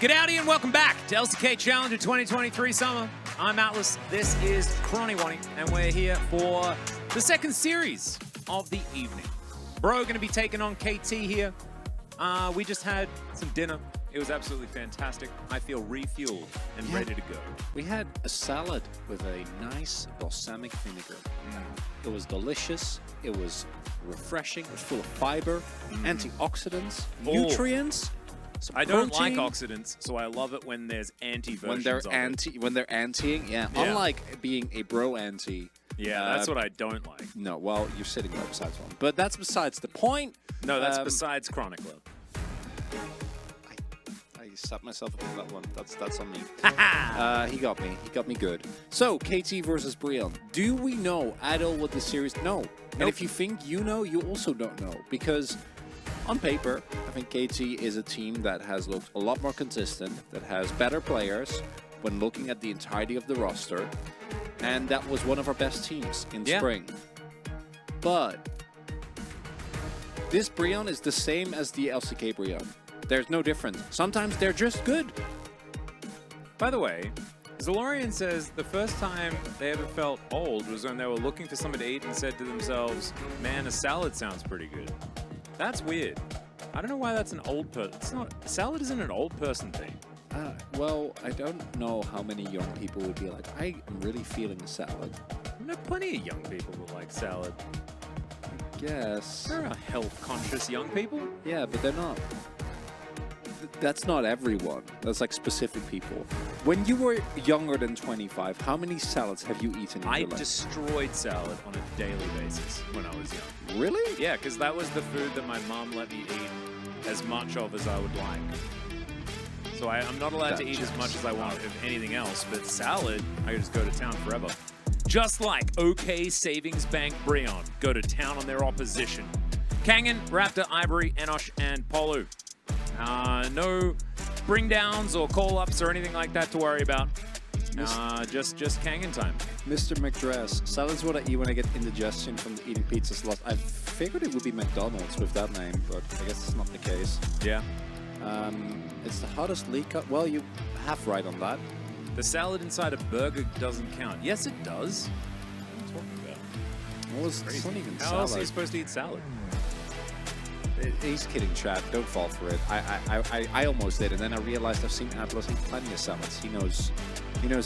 G'dowdy and welcome back to LCK Challenger 2023 Summer. I'm Atlas, this is Chrony and we're here for the second series of the evening. Bro gonna be taking on KT here. We just had some dinner. It was absolutely fantastic. I feel refueled and ready to go. We had a salad with a nice balsamic vinegar. It was delicious. It was refreshing. It was full of fiber, antioxidants, nutrients. I don't like oxidants, so I love it when there's anti-versions when they're antiing, yeah. Unlike being a bro anti. Yeah, that's what I don't like. No, well, you're sitting right beside one. But that's besides the point. No, that's besides Chronic Love. I slapped myself with that one. That's on me. He got me. He got me good. So, KT versus Brion. Do we know at all what the series? No. And if you think you know, you also don't know. Because on paper, I think KT is a team that has looked a lot more consistent, that has better players when looking at the entirety of the roster, and that was one of our best teams in spring. But this Brion is the same as the LCK Brion. There's no difference. Sometimes they're just good. By the way, Zalorian says the first time they ever felt old was when they were looking for something to eat and said to themselves, man, a salad sounds pretty good. That's weird. I don't know why that's an old person. It's not. Salad isn't an old person thing. Well, I don't know how many young people would be like, I am really feeling a salad. I know plenty of young people who like salad. I guess. There are health-conscious young people. Yeah, but they're not. That's not everyone. That's like specific people. When you were younger than 25, how many salads have you eaten in your life? I destroyed salad on a daily basis when I was young. Really? Yeah, because that was the food that my mom let me eat as much of as I would like. So I'm not allowed to eat as much as I want of anything else, but salad, I could just go to town forever. Just like OK Savings Bank Brion go to town on their opposition. Kangen, Raptor, Ivory, Enosh, and Polu. No bring downs or call ups or anything like that to worry about. Just Kangen time. Mr. McDress, salad's what I eat when I get indigestion from eating pizzas a lot. I figured it would be McDonald's with that name, but I guess it's not the case. Yeah. It's the hottest league cut. Well, you half right on that. The salad inside a burger doesn't count. Yes, it does. What are you talking about? Well, it's not even How salad. else are you supposed to eat salad? He's kidding, Chad. Don't fall for it. I almost did, and then I realized I've seen Atlas eat plenty of salads. He knows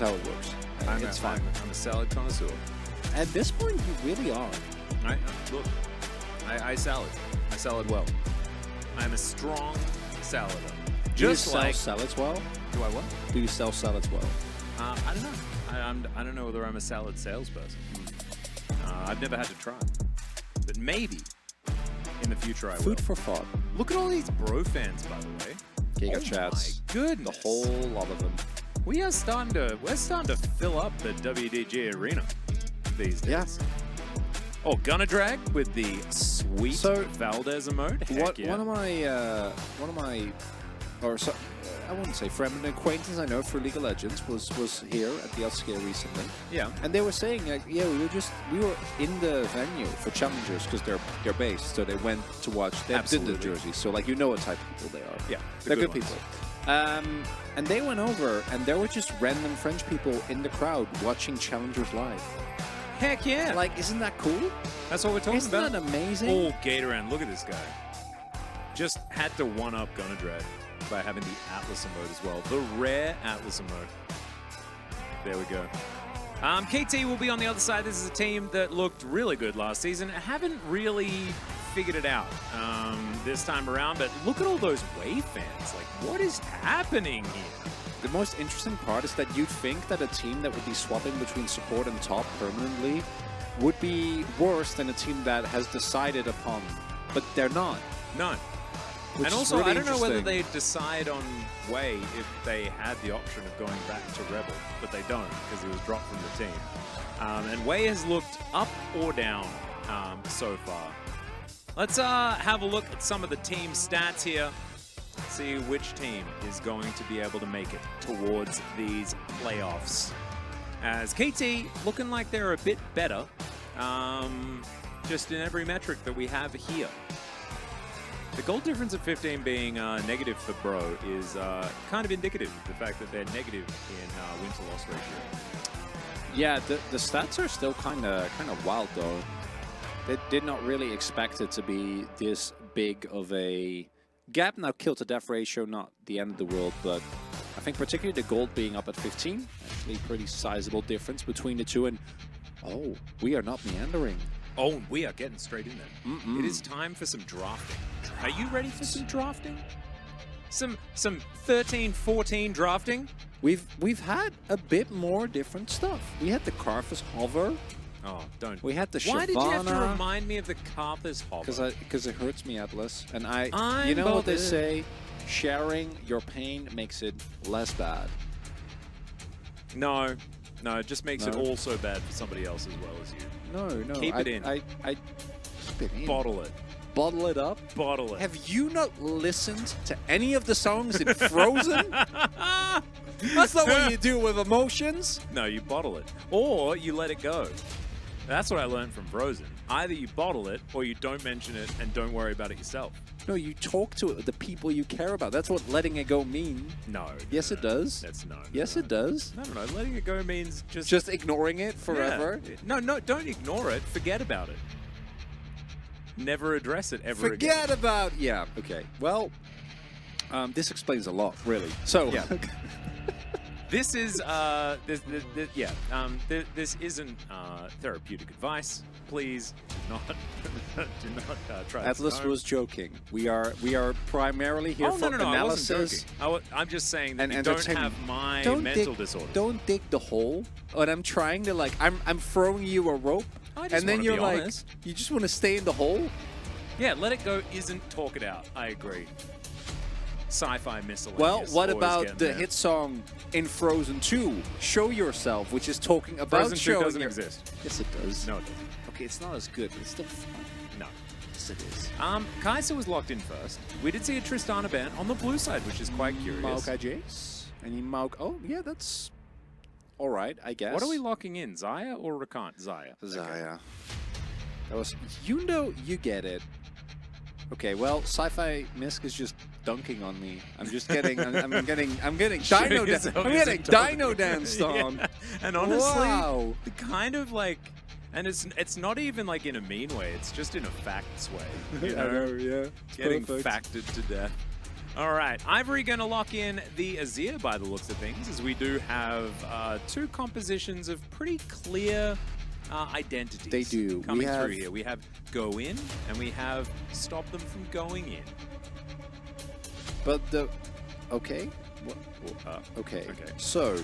how it works. It's fine. I'm a salad connoisseur. At this point, you really are. Look, I salad. I salad well. I'm a strong salader. Do you sell salads well? Do I what? Do you sell salads well? I don't know. I don't know whether I'm a salad salesperson. I've never had to try. But maybe in the future I will. Food for thought. Look at all these bro fans, by the way. Giga chats. My goodness. The whole lot of them. We're starting to fill up the WDG arena these days. Yeah. Oh, Gunner Drag with the sweet Valdez emote. Heck yeah. One of my, I wouldn't say friend, but an acquaintance I know for League of Legends was here at the LCK recently. Yeah. And they were saying like, yeah, we were in the venue for challengers because they're based, so they went to watch. They did the jerseys, so like you know what type of people they are. Yeah, they're good people. And they went over, and there were just random French people in the crowd watching challengers live. Heck yeah. Like, isn't that cool? That's what we're talking about. Isn't that amazing? Oh, Gatorand, look at this guy. Just had to one-up Gunner Drag by having the Atlas emote as well. The rare Atlas emote. There we go. KT will be on the other side. This is a team that looked really good last season. Haven't really figured it out this time around, but look at all those Wave fans. Like, what is happening here? The most interesting part is that you'd think that a team that would be swapping between support and top permanently would be worse than a team that has decided upon, but they're not. No. And also, really I don't know whether they decide on Wei if they had the option of going back to Rebel, but they don't because he was dropped from the team. And Wei has looked up or down so far. Let's have a look at some of the team stats here. See which team is going to be able to make it towards these playoffs. As KT looking like they're a bit better, just in every metric that we have here. The gold difference at 15 being negative for Bro is kind of indicative of the fact that they're negative in win-to-loss ratio. Yeah, the stats are still kind of wild though. They did not really expect it to be this big of a gap. Now, kill to death ratio, not the end of the world, but I think particularly the gold being up at 15, actually pretty sizable difference between the two. And oh, we are not meandering. Oh, we are getting straight in there. It is time for some drafting. Are you ready for some drafting? Some 13-14 drafting? We've had a bit more different stuff. We had the Carthus Hover. Oh, don't. We had the Why Shyvana. did you have to remind me of the Carthus Hover? Because it hurts me, Atlas. And I'm you know what they bothered. say? Sharing your pain makes it less bad. No, it just makes it No. all so bad for somebody else as well as you. No. Keep it in. I keep it in. Bottle it. Bottle it up. Bottle it. Have you not listened to any of the songs in Frozen? That's not what you do with emotions. No, you bottle it. Or you let it go. That's what I learned from Frozen. Either you bottle it, or you don't mention it and don't worry about it yourself. No, you talk to it, the people you care about. That's what letting it go means. No. Yes, it does. That's no. Yes, it does. No. Letting it go means Just ignoring it forever. Yeah. No, don't ignore it. Forget about it. Never address it ever again. Forget about. Yeah. Okay. Well, this explains a lot, really. So. Yeah. This is this isn't therapeutic advice. Please do not try this Atlas at home. was joking. We are primarily here Oh, for no, I wasn't analysis. joking. I'm just saying that and you don't entertainment. have my Don't mental dig, disorder. Don't dig the hole. And I'm trying to I'm throwing you a rope, I just and then wanna you're be like, honest. you just want to stay in the hole. Yeah, let it go isn't talk it out. I agree. Sci-fi miscellaneous. Well, what always about getting the there. hit song in Frozen 2, "Show Yourself," which is talking about Frozen 2 showing doesn't your- exist. Yes, it does. No, it doesn't. Okay, it's not as good, but it's still fun. No. Yes, it is. Kai'Sa was locked in first. We did see a Tristana ban on the blue side, which is quite curious. Maokai Jace. And he Maok. Oh, yeah, that's all right, I guess. What are we locking in, Zaya or Rakan? Zaya. Zaya. That was. You know, you get it. Okay, well, Sci-Fi Misk is just dunking on me. I'm just getting. I'm getting Dino. I'm getting Dino danced on. Yeah. And honestly, wow. the kind of like, and it's not even like in a mean way. It's just in a facts way. You know? yeah. It's Getting perfect. facted to death. All right, Ivory going to lock in the Azir by the looks of things, as we do have two compositions of pretty clear identities. They do. Coming We have- through here. We have go in, and we have stop them from going in. But the. Okay. Okay. Okay. So.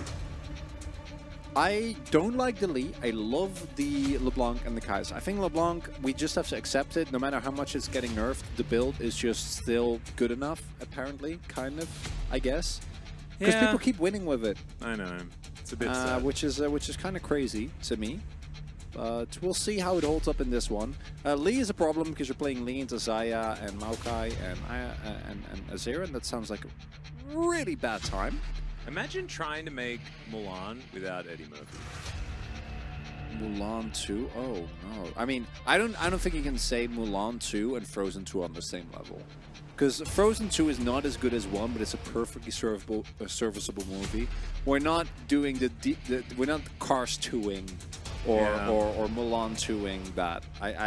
I don't like the Lee. I love the LeBlanc and the Kai'Sa. I think LeBlanc, we just have to accept it. No matter how much it's getting nerfed, the build is just still good enough, apparently, kind of, I guess. Because Yeah. people keep winning with it, I know. It's a bit sad. which is kind of crazy to me. But we'll see how it holds up in this one. Lee is a problem because you're playing Lee into Zaya and Maokai and Azir, and that sounds like a really bad time. Imagine trying to make Mulan without Eddie Murphy. Mulan 2? Oh no. I mean, I don't think you can say Mulan 2 and Frozen 2 on the same level. Because Frozen 2 is not as good as 1, but it's a perfectly serviceable movie. We're not doing we're not Cars 2ing or Mulan 2ing that.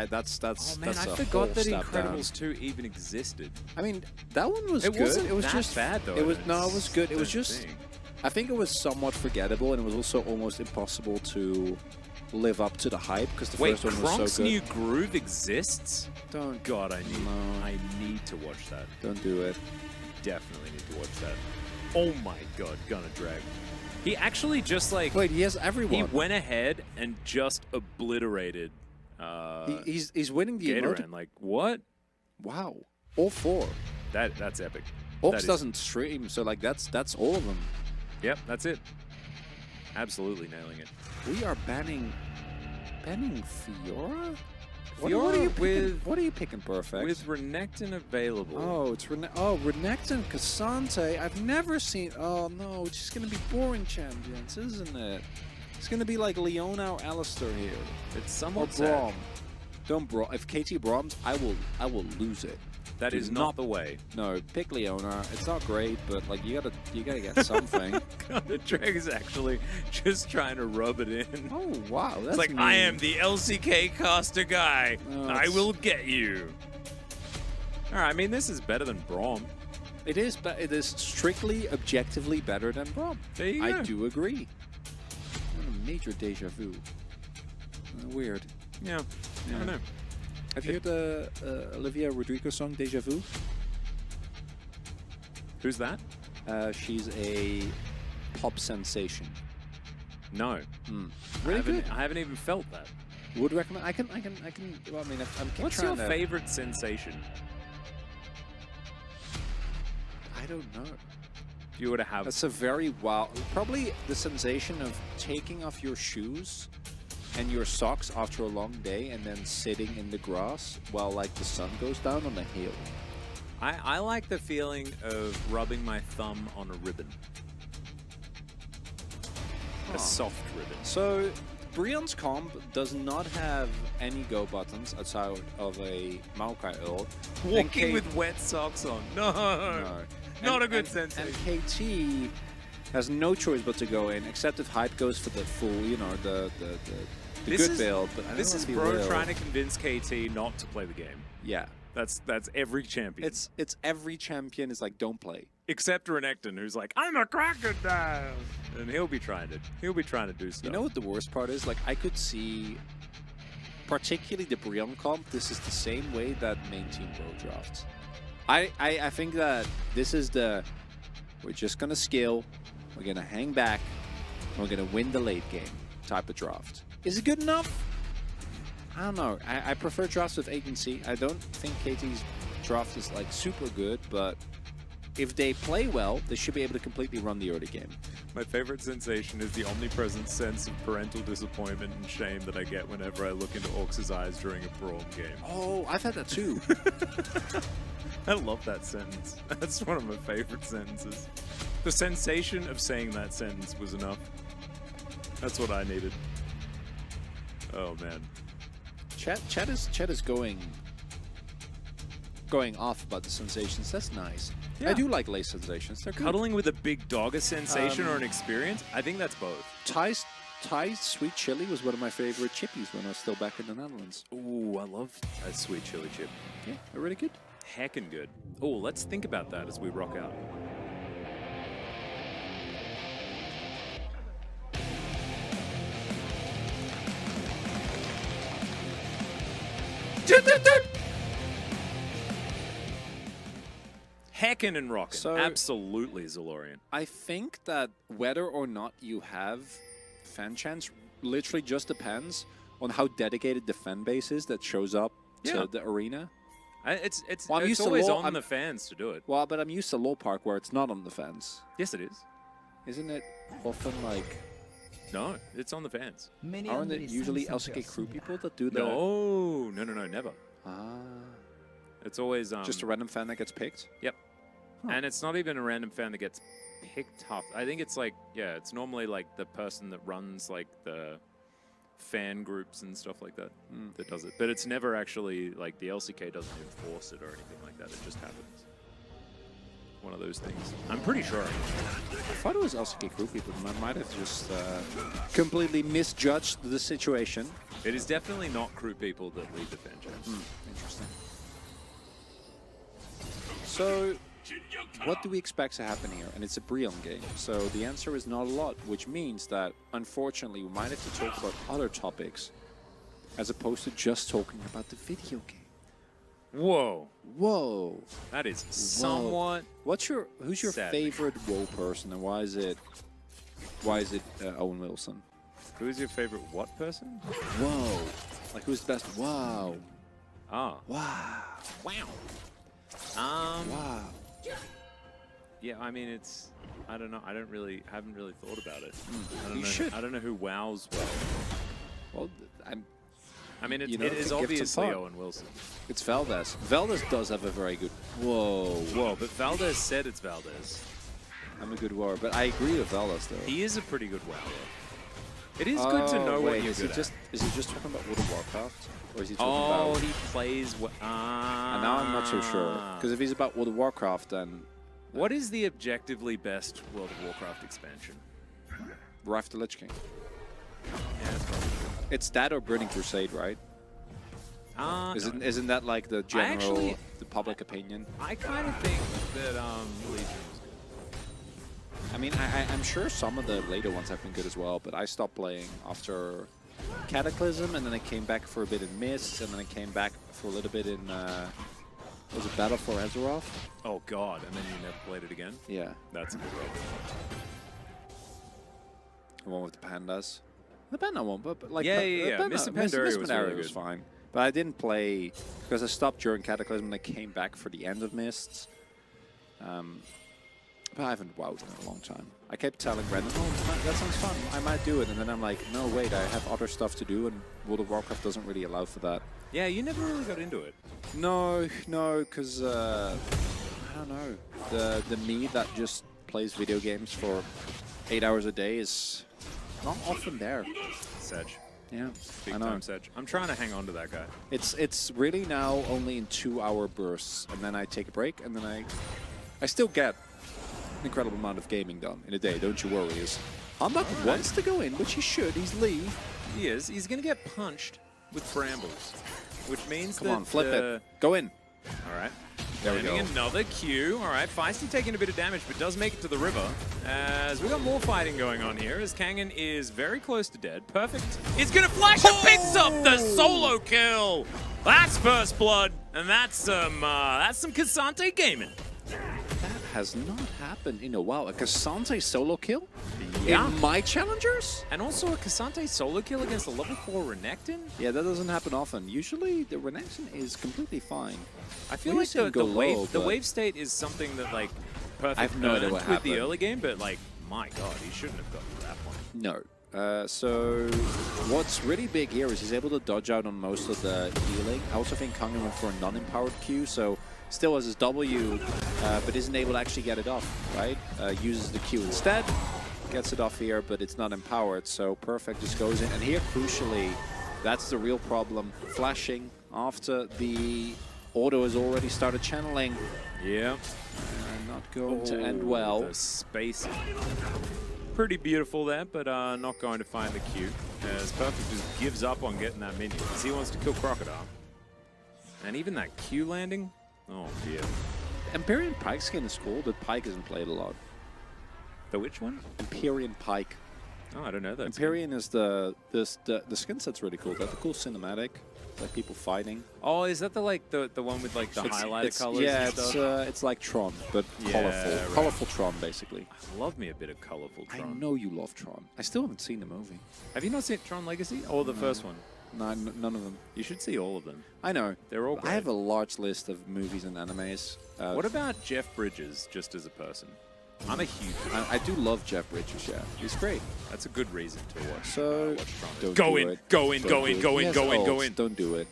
That's Oh man, that's I a whole forgot that step Incredibles 2 even existed. down. I mean, that one was It good. wasn't It was that just bad though. It was I it was good. It was don't just. think. I think it was somewhat forgettable, and it was also almost impossible to live up to the hype because the Wait, first one was Kronk's so good. New Groove exists? Don't God, I No. need to watch that. don't do it. Definitely need to watch that. Oh my God, gonna drag. He actually just like Wait, he has he everyone. went ahead and just obliterated He's winning the emote. Gatoran. Like what? Wow, all four. That's epic. Ops That is- doesn't stream, so like that's all of them. Yep, that's it. Absolutely nailing it. We are banning Fiora. Fiora What are you picking, Perfect? With Renekton available. Oh, it's Renekton, Cassante. I've never seen. Oh no, it's just gonna be boring champions, isn't it? It's gonna be like Leona or Alistair here, It's or somewhat Braum. sad. Don't Braum. If KT Brahms, I will lose it. That is not the way. No, pick Leona. It's not great, but like you gotta get something. The Drag is actually just trying to rub it in. Oh wow, that's It's like, mean. I am the LCK caster guy. No, I will get you. All right, I mean, this is better than Braum. It is, but it is strictly, objectively better than Braum. There you I go. do agree. What a major deja vu. Weird. Yeah, I don't know. Have you heard the Olivia Rodrigo song "Deja Vu"? Who's that? She's a pop sensation. No. Really good. I haven't even felt that. Would recommend. I can. Well, I mean, I'm What's trying your to, favorite sensation? I don't know. If you were to have... That's a very wild. Probably the sensation of taking off your shoes and your socks after a long day and then sitting in the grass while like the sun goes down on a hill. I like the feeling of rubbing my thumb on a ribbon. A soft ribbon. So, Brion's comp does not have any go buttons outside of a Maokai Earl. Walking with wet socks on. No. No. Not a good sensation. And KT has no choice but to go in, except if Hype goes for the full, you know, the good build. But I don't this know is if he Bro will. trying to convince KT not to play the game. Yeah. That's every champion. It's every champion is like, don't play. Except Renekton, who's like, I'm a crocodile, and he'll be trying to do stuff. You know what the worst part is? Like, I could see, particularly the Brion comp, this is the same way that main team Bro drafts. I think that this is we're just gonna skill, we're gonna hang back, and we're gonna win the late game type of draft. Is it good enough? I don't know. I prefer drafts with agency. I don't think KT's draft is like super good, but if they play well, they should be able to completely run the early game. My favorite sensation is the omnipresent sense of parental disappointment and shame that I get whenever I look into Orcs' eyes during a Braum game. Oh, I've had that too. I love that sentence. That's one of my favorite sentences. The sensation of saying that sentence was enough. That's what I needed. Oh man. Chat is going off about the sensations. That's nice. Yeah. I do like late sensations. They're good. Cuddling with a big dog a sensation or an experience? I think that's both. Thai's sweet chili was one of my favorite chippies when I was still back in the Netherlands. Ooh, I love a sweet chili chip. Yeah, they're really good. Heckin' good. Oh, let's think about that as we rock out. Heckin' and rockin'. So- Absolutely, Zalorian. I think that whether or not you have fan chants literally just depends on how dedicated the fan base is that shows up Yeah. to the arena. It's Well, I'm it's used to always LoL. on the fans to do it. Well, but I'm used to LoL Park where it's not on the fans. Yes, it is. Isn't it often like, No, it's on the fans. aren't it usually LCK crew people that do the... No, never. Ah, It's always just a random fan that gets picked? Yep. Huh. And it's not even a random fan that gets picked up. I think it's like, yeah, it's normally like the person that runs like the fan groups and stuff like that that does it. But it's never actually like the LCK doesn't enforce it or anything like that. It just happens. One of those things. I'm pretty sure. I thought it was LCK crew people. I might have just completely misjudged the situation. It is definitely not crew people that lead the fan chats. Interesting. So, what do we expect to happen here? And it's a Brion game, so the answer is not a lot, which means that, unfortunately, we might have to talk about other topics as opposed to just talking about the video game. Whoa. Whoa. That is somewhat... Who's your sad. favorite WoW person, and why is it Owen Wilson? Who's your favorite what person? Whoa. Like, who's the best? Wow. Ah. Wow. Wow. Wow. Yeah, I mean, it's... I don't know. I haven't really thought about it. You should. I don't know who wows well. Well, I mean, it You know, is it's a gift of obviously thought. Owen Wilson. It's Valdez. Valdez does have a very good... Whoa. Whoa, but Valdez said it's Valdez. I'm a good warrior, but I agree with Valdez, though. He is a pretty good wower. It is good to know what you're good at. Is he just talking about World of Warcraft? Or is he talking Oh, about... he plays... And now I'm not so sure. Because if he's about World of Warcraft, then... What is the objectively best World of Warcraft expansion? Wrath of the Lich King. Yeah, that's probably true. It's that or Burning Crusade, right? Isn't that like the general, the public opinion? I kind of think that Legion was good. I mean, I'm sure some of the later ones have been good as well, but I stopped playing after Cataclysm, and then I came back for a bit in Mist, and then I came back for a little bit in, was it Battle for Azeroth? Oh god, and then you never played it again? Yeah. That's a good one. The one with the pandas. The panda one, but like... Yeah. Mist of Pandaria was really good. Fine. But I didn't play, because I stopped during Cataclysm and I came back for the end of Mists. But I haven't WoWed in a long time. I kept telling Brendan, oh, that sounds fun, I might do it. And then I'm like, no, wait, I have other stuff to do, and World of Warcraft doesn't really allow for that. Yeah, you never really got into it. No, because, I don't know. The me that just plays video games for 8 hours a day is not often there. Sedge. Yeah, Big time Sedge. I'm trying to hang on to that guy. It's really now only in 2-hour bursts, and then I take a break, and then I still get an incredible amount of gaming done in a day. Don't you worry. Humbug wants to go in, which he should. He's Lee. He is. He's gonna get punched with brambles, which means Come on, flip it. Go in. All right. There we go. Another Q. All right, Feisty taking a bit of damage, but does make it to the river. As we got more fighting going on here, as Kangen is very close to dead. Perfect. He's gonna flash and picks up the solo kill. That's first blood, and that's some Cassante gaming. That has not happened in a while. A Cassante solo kill? Yeah. In my challengers? And also a Cassante solo kill against a level 4 Renekton? Yeah, that doesn't happen often. Usually the Renekton is completely fine. I feel like the wave state is something that like perfect I have no idea what with happened. the early game, but like my god, he shouldn't have gotten to that point. No. So what's really big here is he's able to dodge out on most of the healing. I also think Kangen went for a non-empowered Q, so still has his W, but isn't able to actually get it off, right? Uses the Q instead, gets it off here, but it's not empowered, so perfect just goes in. And here, crucially, that's the real problem. Flashing after the auto has already started channeling. Yeah. Not going to end well. The spacing. Pretty beautiful there, but not going to find the Q. As Perfect just gives up on getting that minion, because he wants to kill Crocodile. And even that Q landing, oh dear. Empyrean Pike skin is cool, but Pike isn't played a lot. The which one? Empyrean Pike. Oh, I don't know that. Empyrean is the skin set's really cool. That's a cool cinematic, like people fighting. Oh, is that the one with like the highlighted colors? Yeah, and stuff? it's like Tron, but colorful. Right. Colorful Tron, basically. I love me a bit of colorful Tron. I know you love Tron. I still haven't seen the movie. Have you not seen Tron Legacy or the first one? No, none of them. You should see all of them. I know. They're all great. I have a large list of movies and animes. What about Jeff Bridges, just as a person? I'm a huge fan. I do love Jeff Bridges, yeah. He's great. That's a good reason to watch. So, watch Tron. Go in. Don't do it.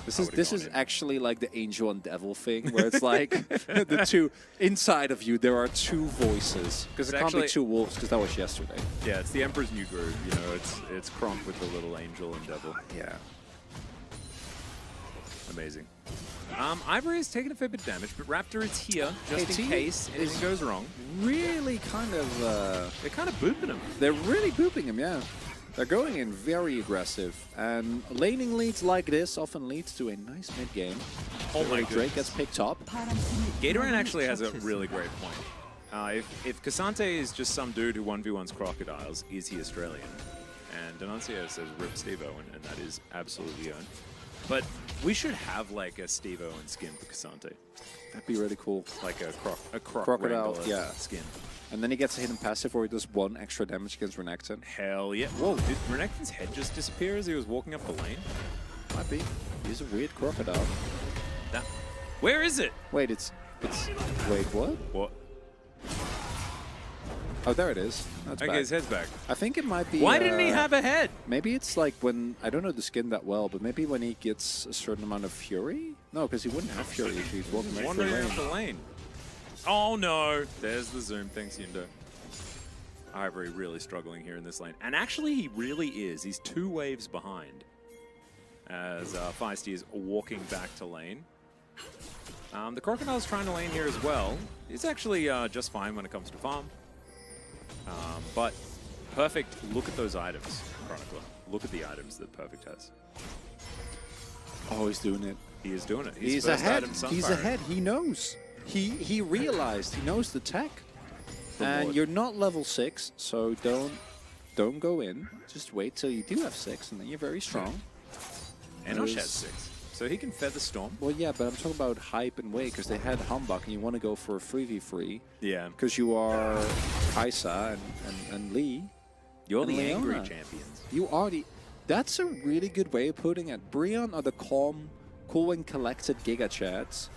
This is actually like the angel and devil thing, where it's like the two inside of you. There are two voices because it can't be two wolves, because that was yesterday. Yeah, it's the Emperor's New Groove. You know, it's Kronk with the little angel and devil. Yeah. Amazing. Ivory is taking a fair bit of damage, but Raptor is here just in case anything goes wrong. Really kind of... they're kind of booping him. They're really booping him, yeah. They're going in very aggressive. And laning leads like this often leads to a nice mid-game. Oh my Drake gets picked up. Gatoran actually has a really great point. If Cassante is just some dude who 1v1s crocodiles, is he Australian? And Denuncio says rip Steve Owen, and that is absolutely owned. But we should have like a Steve Owen skin for Cassante. That'd be really cool. Like a crocodile skin. And then he gets a hidden passive where he does 1 extra damage against Renekton. Hell yeah. Whoa, did Renekton's head just disappear as he was walking up the lane? Might be. He's a weird crocodile. Where is it? Wait, wait, what? What? Oh, there it is. That's okay, back. his head's back. I think it might be... Why didn't he have a head? Maybe it's like when... I don't know the skin that well, but maybe when he gets a certain amount of fury? No, because he wouldn't have fury if he's walking right through the lane. The lane. Oh no! There's the zoom. Thanks, Yundo. Ivory really struggling here in this lane. And actually, he really is. He's 2 waves behind as Feisty is walking back to lane. The Crocodile's trying to lane here as well. He's actually just fine when it comes to farm. But Perfect, look at those items, Chronicler. Look at the items that Perfect has. Oh, he's doing it. He is doing it. He's ahead. He's ahead. He knows. He realized. He knows the tech. And you're not level 6, so don't go in. Just wait till you do have 6, and then you're very strong. And Osh has 6, so he can feather Storm. Well, yeah, but I'm talking about hype and weight, because they had Humbug, and you want to go for a 3v3. Yeah. Because you are Kaisa and Lee. You're the Leona. angry champions. You are the... That's a really good way of putting it. Brion are the calm, cool and collected Giga Chats,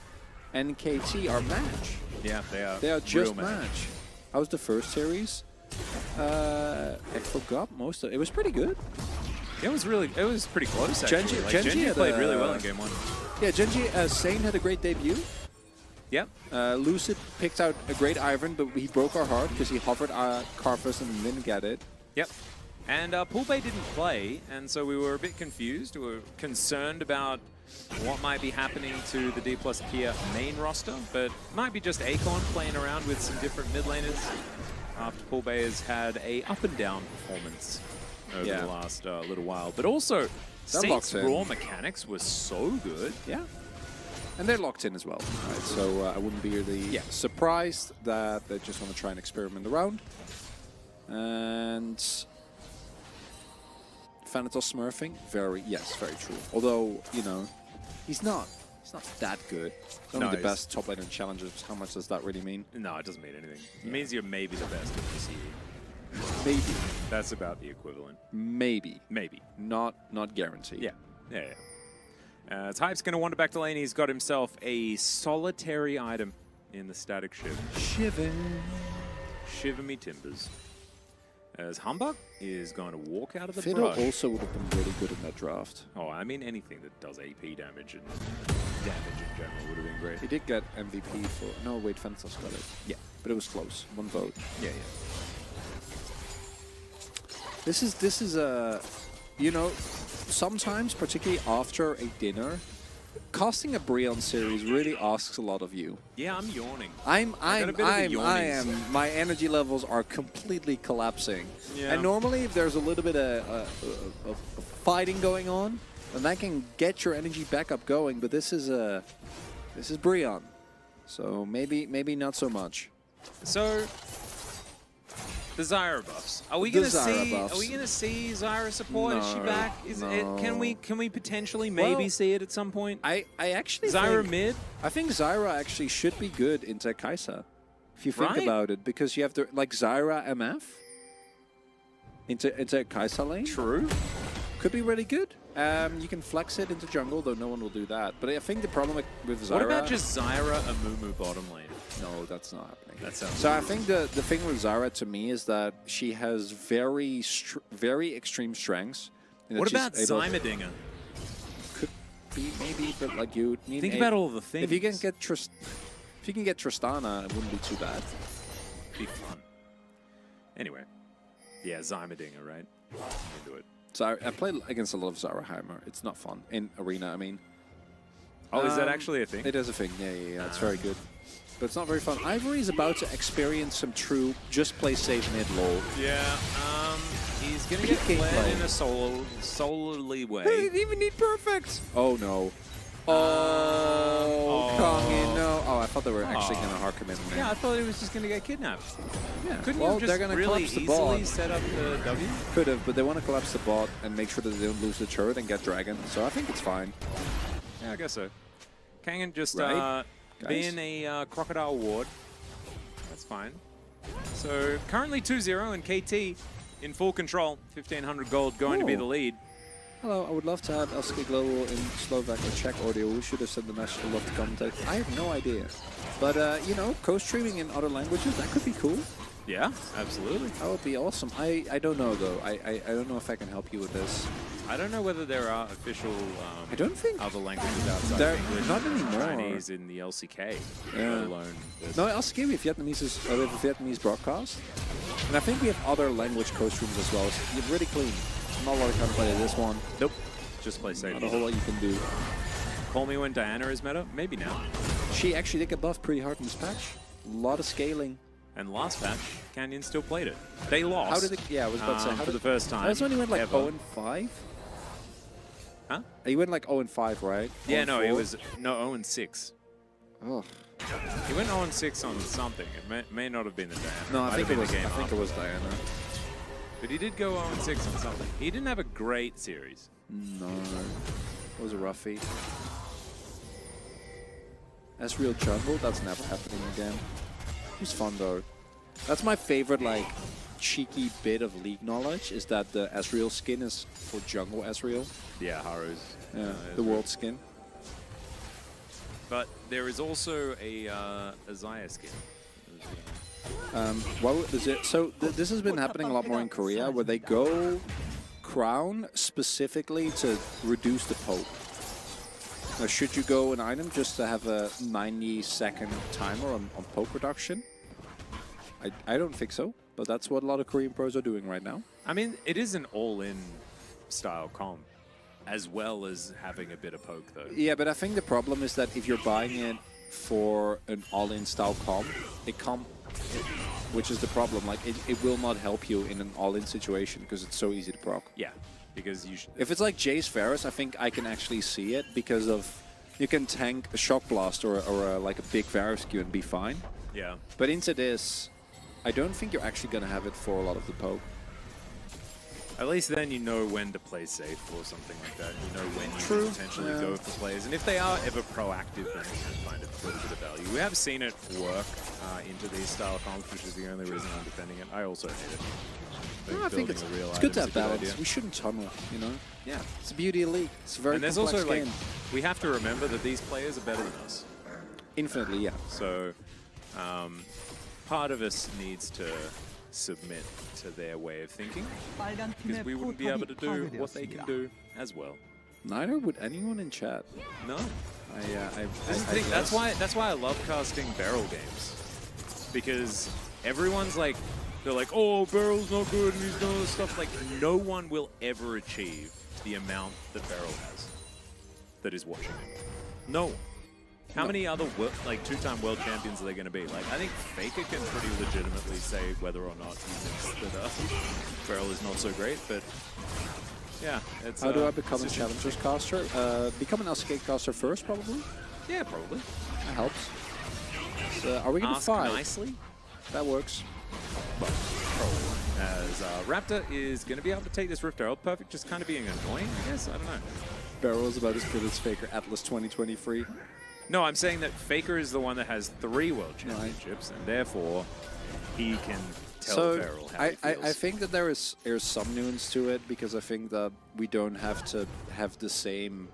and KT are Match. Yeah, they are. They are just Match. Match. How was the first series? I forgot most of it. It was pretty good. It was pretty close, actually. Gen.G played really well in game 1. Yeah, Gen.G, Sane had a great debut. Yep. Lucid picked out a great Ivern, but he broke our heart because he hovered Carfus and didn't get it. Yep. And Poolbay didn't play, and so we were a bit confused. We were concerned about what might be happening to the D+ Kia main roster, but might be just Acorn playing around with some different mid laners after Poolbay has had a up and down performance over the last little while. But also, Saint's raw mechanics were so good. Yeah. And they're locked in as well, right? So I wouldn't be really surprised that they just want to try and experiment around. And Thanatos smurfing, very true. Although, you know, he's not that good. Only the best top laner challengers. How much does that really mean? No, it doesn't mean anything. It means you're maybe the best in the CE. Maybe. That's about the equivalent. Maybe. Maybe. Not guaranteed. Yeah. Type's going to wander back to lane. He's got himself a solitary item in the static shiv. Shiver me timbers. As Humbug is going to walk out of the brush. Fiddle also would have been really good in that draft. Oh, I mean anything that does AP damage and damage in general would have been great. He did get MVP for... No, wait, Thanatos got it. Yeah. But it was close. 1 vote. Yeah. This is a... You know, sometimes, particularly after a dinner, casting a Brion series really asks a lot of you. Yeah, I'm yawning. I am. My energy levels are completely collapsing. Yeah. And normally, if there's a little bit of fighting going on, then that can get your energy back up going. But this is Brion, so maybe not so much. So. The Zyra buffs. Are we gonna see Zyra support? Is she back? Can we potentially maybe see it at some point? I actually Zyra mid? I think Zyra actually should be good into Kaisa. If you think about it, because you have to like Zyra MF into Kaisa lane. True. Could be really good. You can flex it into jungle, though no one will do that. But I think the problem with Zyra... What about just Zyra Amumu bottom lane? No, that's not happening. That sounds so I think the thing with Zyra to me is that she has very extreme strengths. What about Zymadinger? Could be, maybe, but like you need... Think about all the things. If you can get Tristana, it wouldn't be too bad. Be fun. Anyway. Yeah, Zymadinger, right? Into it. So I played against a lot of Zaraheimer. It's not fun. In Arena, I mean. Oh, is that actually a thing? It is a thing, yeah. It's very good. But it's not very fun. Ivory is about to experience some true just play safe mid lol. Yeah, he's going to get played in a solely way. They didn't even need perfect! Oh, no. Kong, no. Oh, I thought they were actually going to hark him in there. Yeah, I thought he was just going to get kidnapped. Yeah. Couldn't you just really easily set up the W? Could have, but they want to collapse the bot and make sure that they don't lose the turret and get Dragon. So I think it's fine. Yeah, I guess so. Kangen just being a Crocodile Ward. That's fine. So currently 2-0 and KT in full control. 1,500 gold going to be the lead. Hello, I would love to have LCK Global in Slovak or Czech audio. We should have sent the message. I'd love to commentate. I have no idea. But, you know, co-streaming in other languages, that could be cool. Yeah, absolutely. That would be awesome. I don't know, though. I don't know if I can help you with this. I don't know whether there are official I don't think other languages outside there, of English. Not anymore. Chinese in the LCK, let alone... No, LCK, we have Vietnamese broadcast. And I think we have other language co-streams as well. So you're really clean. Not a lot of counterplay to this one. Nope. Just play safe. Not a whole lot you can do. Call me when Diana is meta? Maybe now. She actually did get buffed pretty hard in this patch. A lot of scaling. And last patch, Canyon still played it. They lost. How did it? Yeah, I was about to say. How for did the first time. That's when he went like ever. 0-5? Huh? He went like 0-5, right? Yeah, no, 0-4? it was 0-6. Oh. He went 0-6 on something. It may not have been the Diana. No, I Might think have it been was. the game I think it was after. Diana. But he did go 0-6 on something. He didn't have a great series. No, it was a roughie. That's real jungle. That's never happening again. He's fun though. That's my favorite, like, cheeky bit of League knowledge, is that the Ezreal skin is for jungle Ezreal. Yeah, Haru's. Yeah, the world skin. But there is also a Xayah skin. This has been happening a lot more in Korea, where they go crown specifically to reduce the poke. Now, should you go an item just to have a 90-second timer on poke reduction? I don't think so, but that's what a lot of Korean pros are doing right now. I mean, it is an all-in style comp, as well as having a bit of poke, though. Yeah, but I think the problem is that if you're buying it for an all-in style comp, which is the problem. Like, it will not help you in an all-in situation because it's so easy to proc. Yeah, because you should... If it's like Jace Varus, I think I can actually see it because of you can tank a Shock Blast or like a big Varus Q and be fine. Yeah. But into this, I don't think you're actually going to have it for a lot of the poke. At least then you know when to play safe or something like that. You know when you True. can potentially go for plays. And if they are ever proactive, then you can find a little bit of value. We have seen it work into these style comps, which is the only reason I'm defending it. I also hate it. I think it's good to have balance. We shouldn't tunnel, you know? Yeah. It's the beauty of League. It's a very And there's complex also, like, game. we have to remember that these players are better than us. Infinitely, yeah. So, part of us needs to submit to their way of thinking, because we wouldn't be able to do what they can do as well. Neither would anyone in chat. No. That's That's why I love casting barrel games, because everyone's like, they're like, oh, Barrel's not good and he's doing all this stuff. Like, no one will ever achieve the amount that Barrel has that is watching him. No one. How many other two-time world champions are they going to be? Like, I think Faker can pretty legitimately say whether or not he thinks that Barrel is not so great, but yeah, it's... How do I become a Challengers caster? Become an LCK caster first, probably? Yeah, probably. That helps. So, are we going to Ask fight? nicely. That works. Well, probably. As Raptor is going to be able to take this Rift Herald. Perfect, just kind of being annoying, I guess. I don't know. Barrel is about as good as Faker Atlas 2023. No, I'm saying that Faker is the one that has 3 world championships, and therefore he can tell Barrel how he feels. I think that there's some nuance to it, because I think that we don't have to have the same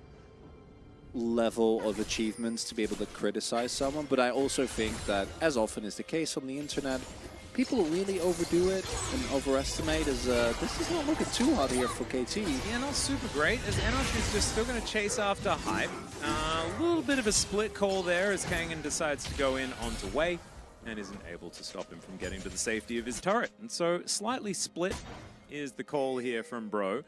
level of achievements to be able to criticize someone, but I also think that, as often is the case on the internet, people really overdo it and overestimate. As this is not looking too hot here for KT. Yeah, not super great, as Enosh is just still going to chase after Hype. A little bit of a split call there as Kangen decides to go in onto Wei and isn't able to stop him from getting to the safety of his turret. And so slightly split is the call here from Bro.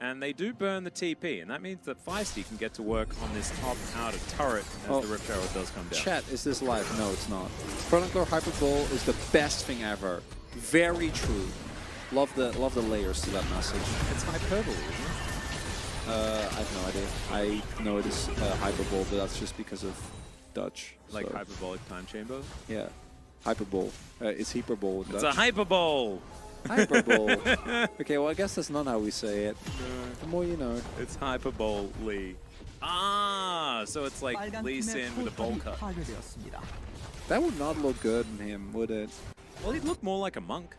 And they do burn the TP, and that means that Feisty can get to work on this top outer turret as the Rift Herald does come down. Chat, is this live? No, it's not. Chronicler Hyperbole is the best thing ever. Very true. Love the layers to that message. It's hyperbole, isn't it? I have no idea. I know it is Hyperbole, but that's just because of Dutch. Like so. hyperbolic time chamber? Yeah. Hyperbole. It's Hyperbole in It's Dutch. a hyperbole! Hyperbole. Okay, well, I guess that's not how we say it. The more you know. It's hyperbole. Ah, so it's like Lee Sin with a bowl cut. That would not look good in him, would it? Well, he'd look more like a monk.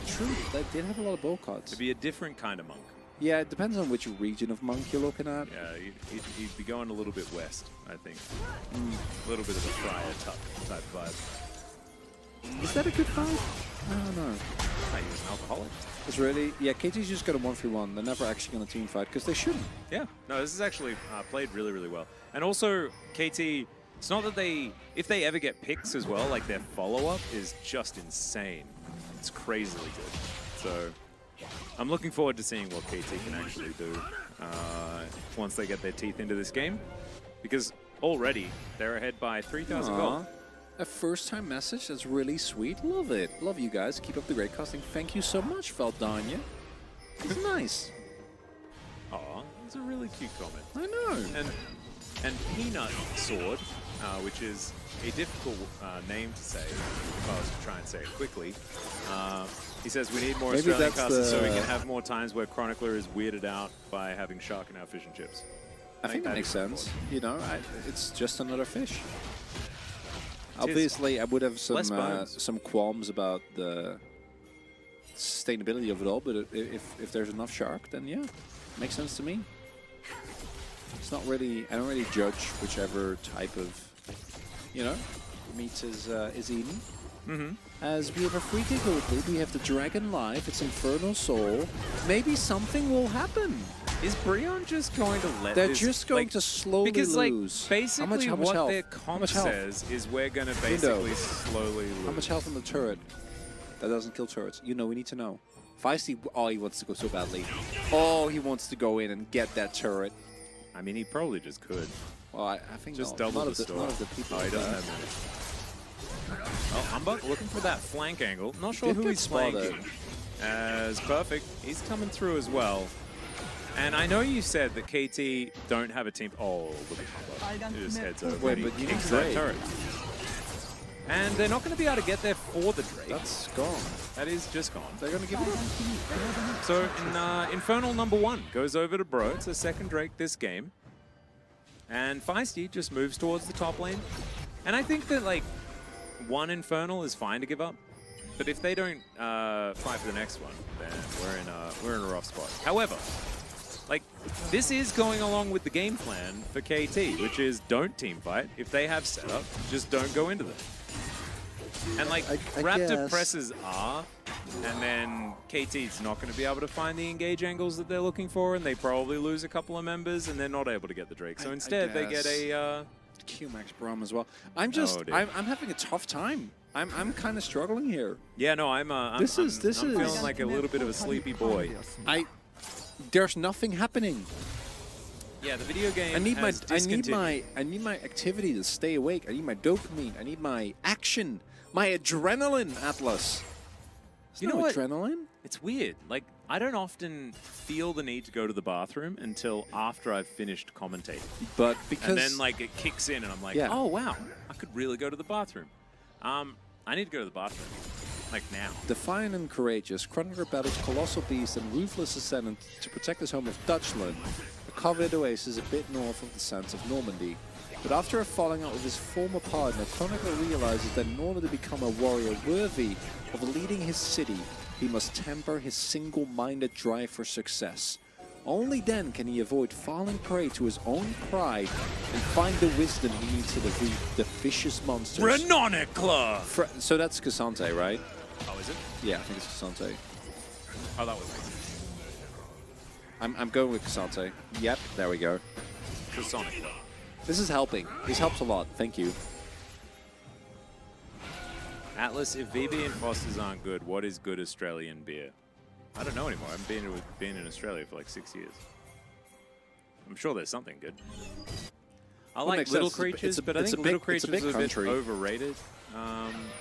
True, that did have a lot of bowl cuts. To be a different kind of monk. Yeah, it depends on which region of monk you're looking at. Yeah, he'd be going a little bit west, I think. A little bit of a friar type vibe. Is that a good fight? I don't know. He was an alcoholic. It's really... Yeah, KT's just got a 1-3-1. They're never actually going to team fight, because they shouldn't. Yeah. No, this is actually played really, really well. And also, KT, it's not that they... If they ever get picks as well, like their follow-up is just insane. it's crazily good. So I'm looking forward to seeing what KT can actually do once they get their teeth into this game, because already they're ahead by 3,000 gold. A first-time message. That's really sweet. Love it. Love you guys. Keep up the great casting. Thank you so much, Valdania. It's nice. Aw, it's a really cute comment. I know. And Peanut Sword, which is a difficult name to say if I was to try and say it quickly. He says we need more Maybe Australian that's casters so we can have more times where Chronicler is weirded out by having shark in our fish and chips. I think that makes sense. You know, it's just another fish. It Obviously, I would have Less some qualms about the sustainability of it all, but if there's enough shark, then yeah, makes sense to me. It's not really. I don't really judge whichever type of, you know, meat is eaten. As we have a free kick open, we have the Dragon Life. It's Infernal Soul. Maybe something will happen. Is Brion just going to let They're this, just going like, to slowly because, lose. Like, basically how much what health? their comp much health? says is we're going to basically slowly lose. How much health on the turret? That doesn't kill turrets. You know, we need to know. Feisty, oh, he wants to go so badly. Oh, he wants to go in and get that turret. I mean, he probably just could. Well, I think Just no, double a lot the of the, store. a lot of the people. Oh, he doesn't have money. Oh, Humbug looking for that flank angle. Not sure Did who get he's spotted. flanking. As perfect. He's coming through as well. And I know you said that KT don't have a team. Oh, look at Humbug. He just heads over. Wait, and he but you kicks need that Drake. turret. And they're not going to be able to get there for the Drake. That's gone. That is just gone. They're going to give it up. So Infernal #1 goes over to Bro. It's the second Drake this game. And Feisty just moves towards the top lane. And I think that, like, one Infernal is fine to give up. But if they don't fight for the next one, then we're in a rough spot. However, like, this is going along with the game plan for KT, which is don't team fight. If they have setup, just don't go into them. And, like, I Raptor guess. presses R, and then KT's not going to be able to find the engage angles that they're looking for, and they probably lose a couple of members, and they're not able to get the Drake. So instead, they get a... Q-Max Braum as well. I'm just, dude. I'm having a tough time. I'm kind of struggling here. Yeah, no, I'm feeling like a little bit of a sleepy boy. There's nothing happening. Yeah, the video game I need has discontinued. I need my activity to stay awake. I need my dopamine. I need my action. My adrenaline, Atlas. You know what? Adrenaline? It's weird. Like, I don't often feel the need to go to the bathroom until after I've finished commentating. But because And then, like, it kicks in and I'm like, Yeah. oh, wow, I could really go to the bathroom. I need to go to the bathroom. Like, now. Defiant and courageous, Chronicler battles Colossal Beast and Ruthless Ascendant to protect his home of Dutchland, a coveted oasis a bit north of the sands of Normandy. But after a falling out with his former partner, Chronicler realizes that in order to become a warrior worthy of leading his city, he must temper his single-minded drive for success. Only then can he avoid falling prey to his own pride and find the wisdom he needs to defeat the vicious monsters. Renonicla! So that's Cassante, right? Oh, is it? Yeah, I think it's Cassante. Oh, that was nice. I'm going with Cassante. Yep, there we go. Sonicla. This is helping. This helps a lot. Thank you. Atlas, if VB and Foster's aren't good, what is good Australian beer? I don't know anymore. I haven't been in Australia for like 6 years. I'm sure there's something good. I Well, like makes Little sense. Creatures, but I it's think a Little big- it's a Creatures big is a bit country. overrated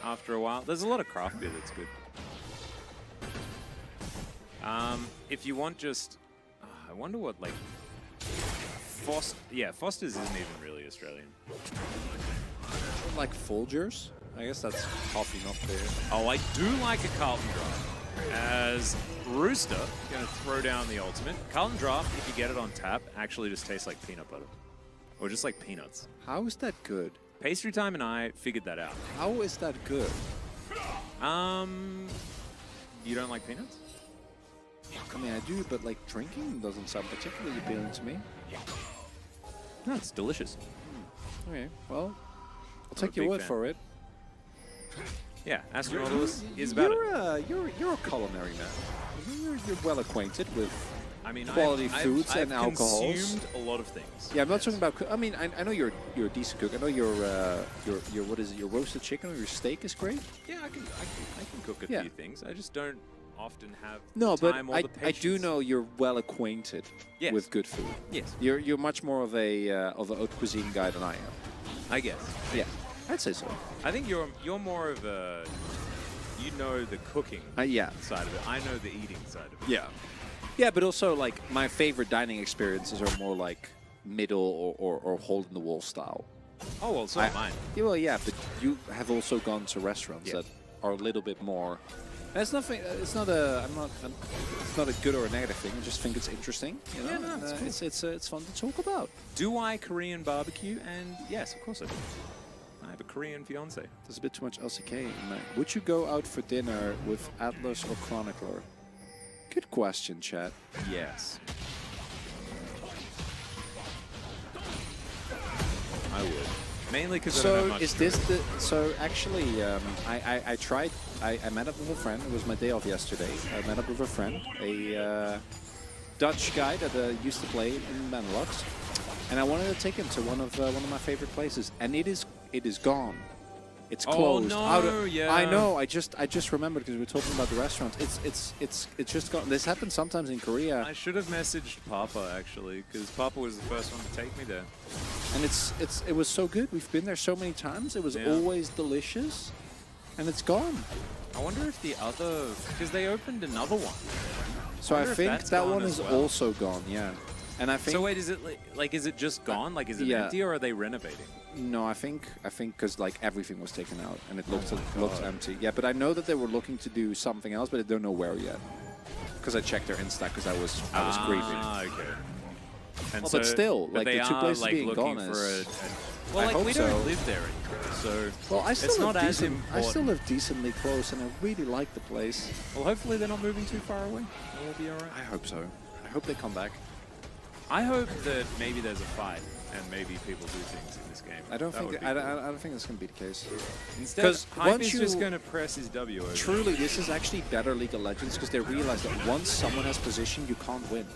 after a while. There's a lot of craft beer that's good. If you want just... I wonder what, like... Foster's isn't even really Australian. Like Folgers? I guess that's coffee, not beer. Oh, I do like a Carlton Draft. As Rooster, going to throw down the ultimate. Carlton Draft, if you get it on tap, actually just tastes like peanut butter. Or just like peanuts. How is that good? Pastry Time and I figured that out. How is that good? You don't like peanuts? I mean, I do, but like drinking doesn't sound particularly appealing to me. No, it's delicious. Okay, well, I'll a take your big word fan. for it. Yeah, Astronautilus is about it. You're a culinary man. You're well acquainted with I mean, quality foods and alcohols. I've consumed a lot of things. Yeah, I'm not talking about. I mean, I know you're a decent cook. I know your what is it? Your roasted chicken or your steak is great. Yeah, I can cook a few things. I just don't often have no, the time but or the patience. I do know you're well acquainted with good food. Yes, you're much more of a haute cuisine guy than I am. I guess. Yeah, I'd say so. I think you're more of a the cooking side of it. I know the eating side of it. Yeah. Yeah, but also, like, my favorite dining experiences are more, like, middle or hole-in-the-wall style. Oh, well, so am mine. Yeah, well, yeah, but you have also gone to restaurants that are a little bit more... It's nothing. It's not a good or a negative thing. I just think it's interesting. You know? Yeah, no, it's cool. It's fun to talk about. Do I Korean barbecue? And yes, of course I do. I have a Korean fiance. There's a bit too much LCK in my... Would you go out for dinner with Atlas or Chronicler? Good question, chat. Yes. I would. Mainly because I don't know much. Is this the... So, actually, I tried... I met up with a friend. It was my day off yesterday. I met up with a friend, a Dutch guy that used to play in Benelux. And I wanted to take him to one of my favorite places. And it is gone. It's closed. Oh no! Yeah. I know. I just remembered because we were talking about the restaurant. It's just gone. This happens sometimes in Korea. I should have messaged Papa actually, because Papa was the first one to take me there. And it was so good. We've been there so many times. It was always delicious, and it's gone. I wonder if the other, because they opened another one. So I think that one is also gone. Yeah. And I think. So wait, is it like is it just gone? Like is it empty, or are they renovating? No, I think because like everything was taken out and it looked empty. Yeah, but I know that they were looking to do something else, but I don't know where yet. Because I checked their Insta because I was creeping. Ah, okay. And well, but still, like the two places like being looking gone for is. Well, like we don't live there anymore, so well, I still live decently close, and I really like the place. Well, hopefully they're not moving too far away. It'll be all right. I hope so. I hope they come back. I hope that maybe there's a fight and maybe people do things in this game. I don't think I don't think that's going to be the case. Instead, Hype is just going to press his W over. Truly, this is actually better League of Legends because they realize that once someone has position, you can't win.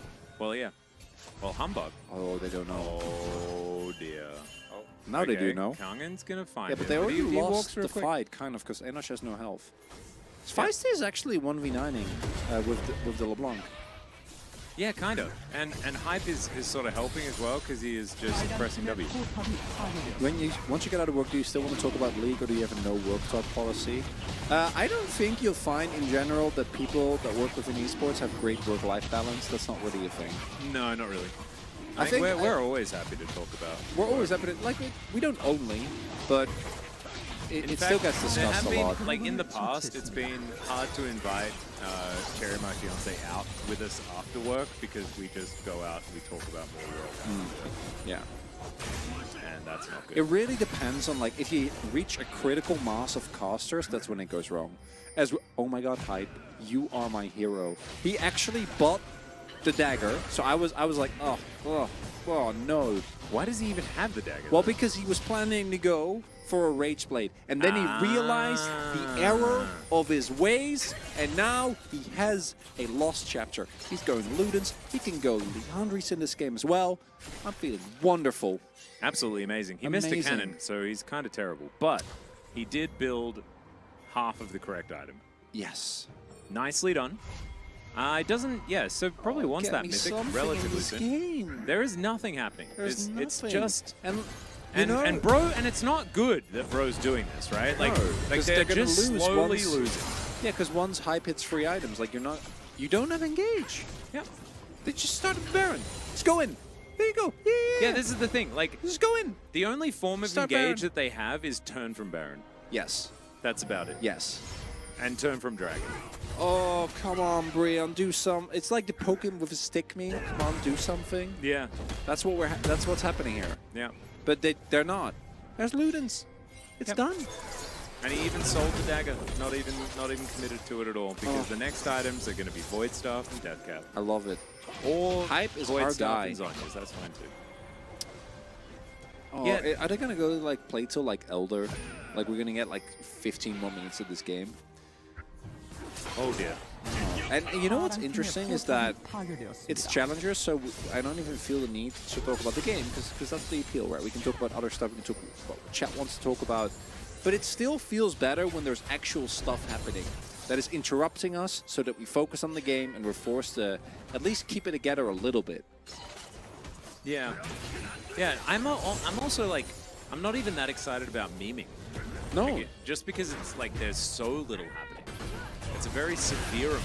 Well, yeah. Well, Humbug. Oh, they don't know. Oh, dear. Oh, now they do know. Kangen's going to find but they already lost the fight, kind of, because Enosh has no health. Feisty is actually 1v9ing with the LeBlanc. Yeah, kind of. And Hype is sort of helping as well because he is just pressing W. Once you get out of work, do you still want to talk about League or do you have a no work talk policy? I don't think you'll find in general that people that work within esports have great work-life balance. That's not really a thing. No, not really. I think we're always happy to talk about. We're always happy to, like, we don't only, but it still gets discussed a lot. Like in the past, it's been hard to invite Cherry, my fiance, out with us after work because we just go out and we talk about more world. Yeah. And that's not good. It really depends on, like, if you reach a critical mass of casters, that's when it goes wrong. Oh my god, Hype, you are my hero. He actually bought the dagger, so I was like, oh no. Why does he even have the dagger? Well, because he was planning to go for a Rage Blade, and then he realized the error of his ways, and now he has a lost chapter. He's going Ludens, he can go Leandris in this game as well. I'm feeling wonderful. Absolutely amazing. He missed a cannon, so he's kind of terrible, but he did build half of the correct item. Yes. Nicely done. It doesn't, so probably wants that mythic relatively soon. There is nothing happening. It's just... And bro, and it's not good that bro's doing this, right? Like they're just lose slowly losing. Yeah, because once Hype hits free items, like you don't have engage. Yeah. They just started Baron. Just go in. There you go. Yeah, this is the thing. Like, just go in. The only form of engage that they have is turn from Baron. Yes. That's about it. Yes. And turn from Dragon. Oh, come on, Brian, do some. It's like the poke him with a stick meme. Come on, do something. Yeah. That's what's happening here. Yeah. But they're not. There's Ludens. It's done. And he even sold the dagger. Not even committed to it at all because the next items are going to be Void Staff and Death Cap. I love it. Or Hype is Void our Staff guy. and Zhonya's. That's fine too. Oh, yeah. Are they going to go like play till like Elder? Like we're going to get like 15 more minutes of this game? Oh dear. Oh. And you know what's interesting is that it's challengers, so I don't even feel the need to talk about the game, because that's the appeal, right? We can talk about other stuff, we can talk about what chat wants to talk about, but it still feels better when there's actual stuff happening that is interrupting us so that we focus on the game and we're forced to at least keep it together a little bit. Yeah. Yeah, I'm also like, I'm not even that excited about memeing. No. Like, just because it's like there's so little happening. It's a very severe amount.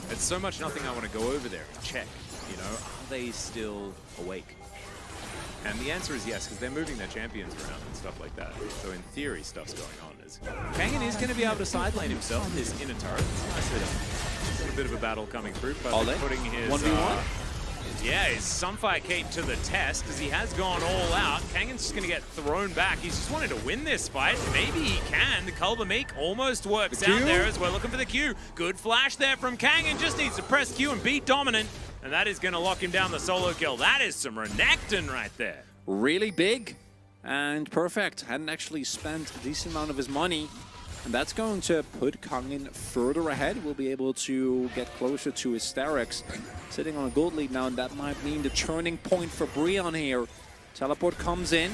It's so much nothing I want to go over there and check, you know, are they still awake? And the answer is yes, because they're moving their champions around and stuff like that. So in theory, stuff's going on. Kangen is going to be able to side lane himself in his inner turret. It's nice that there's a bit of a battle coming through, but putting his 1v1? Yeah, his Sunfire Cape to the test, as he has gone all out. Kangen's just going to get thrown back. He's just wanted to win this fight. Maybe he can. The Culver Meek almost works out there as we're looking for the Q. Good flash there from Kangen. Just needs to press Q and beat Dominant. And that is going to lock him down the solo kill. That is some Renekton right there. Really big and perfect. Hadn't actually spent a decent amount of his money. And that's going to put Kangen further ahead. We'll be able to get closer to Hysterix. Sitting on a gold lead now, and that might mean the turning point for Brion here. Teleport comes in.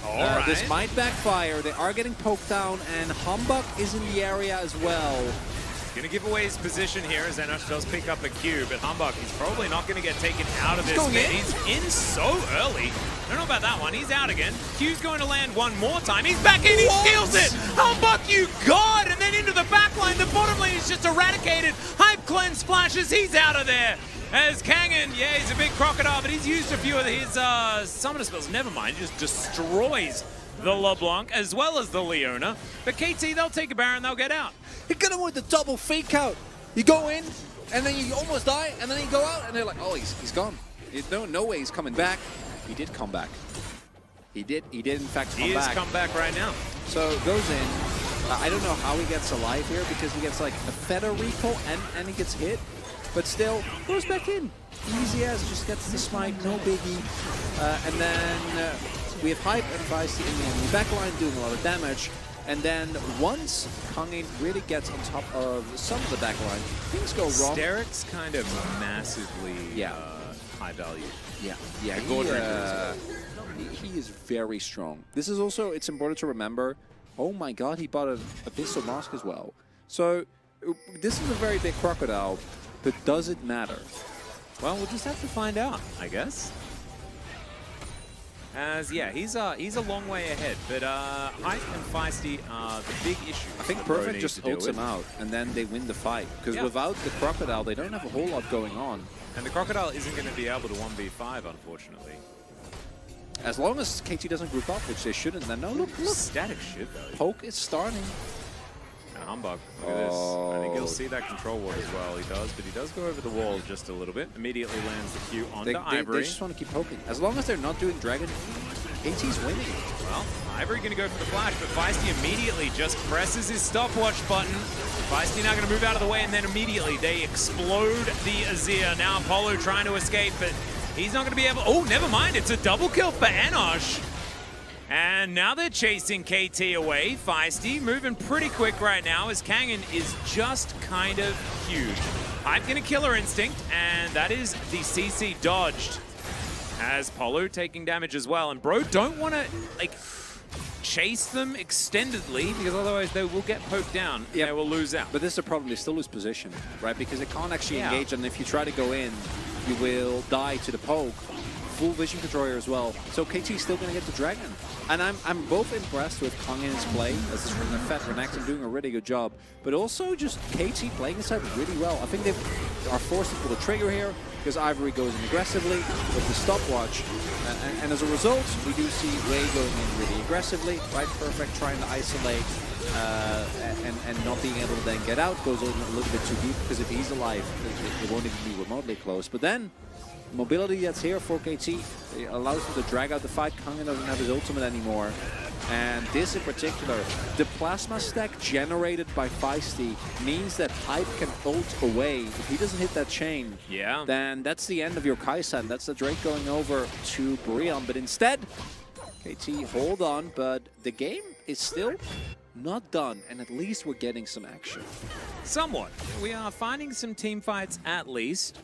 Right. This might backfire. They are getting poked down, and Humbug is in the area as well. Going to give away his position here as Enosh does pick up a Q, but Humbug, he's probably not going to get taken out of this mid. He's in so early. I don't know about that one. He's out again. Q's going to land one more time. He's back in. He steals it. Humbug, you god! And then into the back line. The bottom lane is just eradicated. Hype cleanse flashes. He's out of there. As Kangen, yeah, he's a big crocodile, but he's used a few of his summoner spells. Never mind, just destroys the LeBlanc as well as the Leona. But KT, they'll take a Baron, they'll get out. He got him with the double fake out. You go in, and then you almost die, and then you go out, and they're like, oh, he's gone. No way he's coming back. He did come back. He did in fact come back. He is come back right now. So goes in. I don't know how he gets alive here because he gets like a feather recall and he gets hit. But still, goes back in. Easy as, just gets the smite, no biggie. And then we have Hype and Feisty in the enemy backline doing a lot of damage. And then once Kangen really gets on top of some of the backline, things go wrong. Steric's kind of massively high value. Yeah, he is very strong. This is also, it's important to remember, oh my god, he bought an Abyssal Mask as well. So this is a very big crocodile, but does it matter? Well, we'll just have to find out, I guess. As, yeah, he's a long way ahead, but Hype and Feisty are the big issue. I think Perfect just ults him out, and then they win the fight. Because without the Crocodile, they don't have a whole lot going on. And the Crocodile isn't going to be able to 1v5, unfortunately. As long as KT doesn't group up, which they shouldn't, then no, look. Static shit, though. Poke is starting. Now Humbug, look at this. I think he'll see that control ward as well. He does, but he does go over the wall just a little bit. Immediately lands the Q onto Ivory. They just want to keep poking. As long as they're not doing Dragon, KT's winning. Well, Ivory going to go for the flash, but Feisty immediately just presses his stopwatch button. Feisty now going to move out of the way, and then immediately they explode the Azir. Now Apollo trying to escape, but he's not going to be able... Oh, never mind. It's a double kill for Enosh. And now they're chasing KT away. Feisty moving pretty quick right now as Kangen is just kind of huge. Hype going to Killer Instinct, and that is the CC dodged. As Polo taking damage as well. And bro, don't want to, like, chase them extendedly because otherwise they will get poked down and they will lose out. But this is the problem. They still lose position, right? Because they can't actually engage, and if you try to go in, you will die to the poke. Full vision controller as well. So KT's still going to get the Dragon. And I'm both impressed with Kangen's play as this Renekton doing a really good job, but also just KT playing this side really well. I think they are forced to pull the trigger here because Ivory goes in aggressively with the stopwatch. And as a result, we do see Wei going in really aggressively, right? Perfect, trying to isolate and not being able to then get out. Goes a little bit too deep because if he's alive, it won't even be remotely close. But then mobility that's here for KT, it allows him to drag out the fight. Kangen doesn't have his ultimate anymore. And this in particular, the plasma stack generated by Feisty means that Hype can ult away. If he doesn't hit that chain, then that's the end of your Kai'San. That's the Drake going over to Brion. But instead, KT hold on, but the game is still not done, and at least we're getting some action. Somewhat. We are finding some team fights at least.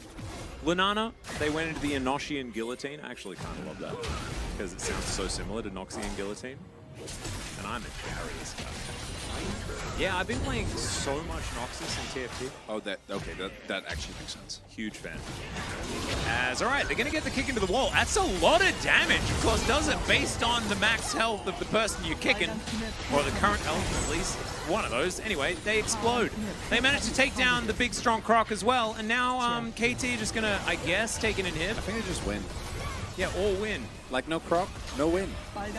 Lunana, they went into the Inoshi and Guillotine. I actually kind of love that because it sounds so similar to Noxie and Guillotine. And I'm a Darius guy. Yeah, I've been playing so much Noxus in TFT. Oh, okay, that actually makes sense. Huge fan. As, all right, they're going to get the kick into the wall. That's a lot of damage. Of course, does it based on the max health of the person you're kicking, or the current health at least. One of those. Anyway, they explode. They managed to take down the big, strong Croc as well. And now KT just going to, I guess, take an inhib. I think they just win. Yeah, all win. Like no Croc, no win.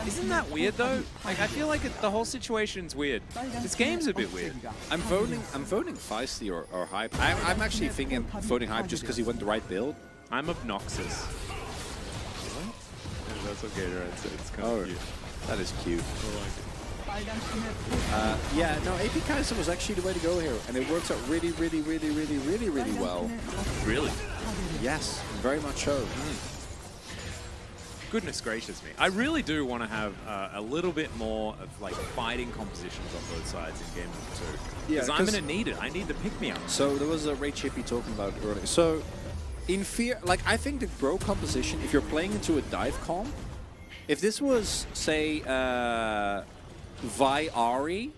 Isn't that weird though? Like I feel like the whole situation's weird. This game's a bit weird. I'm voting Feisty or Hype. I'm actually thinking voting Hype just because he went the right build. I'm obnoxious. What? Yeah, that's okay, right? It's kind of cute. That is cute. I like it. Yeah, no, AP Kaiser was actually the way to go here, and it works out really, really, really, really, really, really well. Really? Yes, very much so. Goodness gracious me. I really do want to have a little bit more of like fighting compositions on both sides in game number 2. Because I'm going to need it. I need the pick-me-up. So there was a Ray Chippy talking about it earlier. So in fear, like I think the bro composition, if you're playing into a dive comp, if this was, say, Vi Ari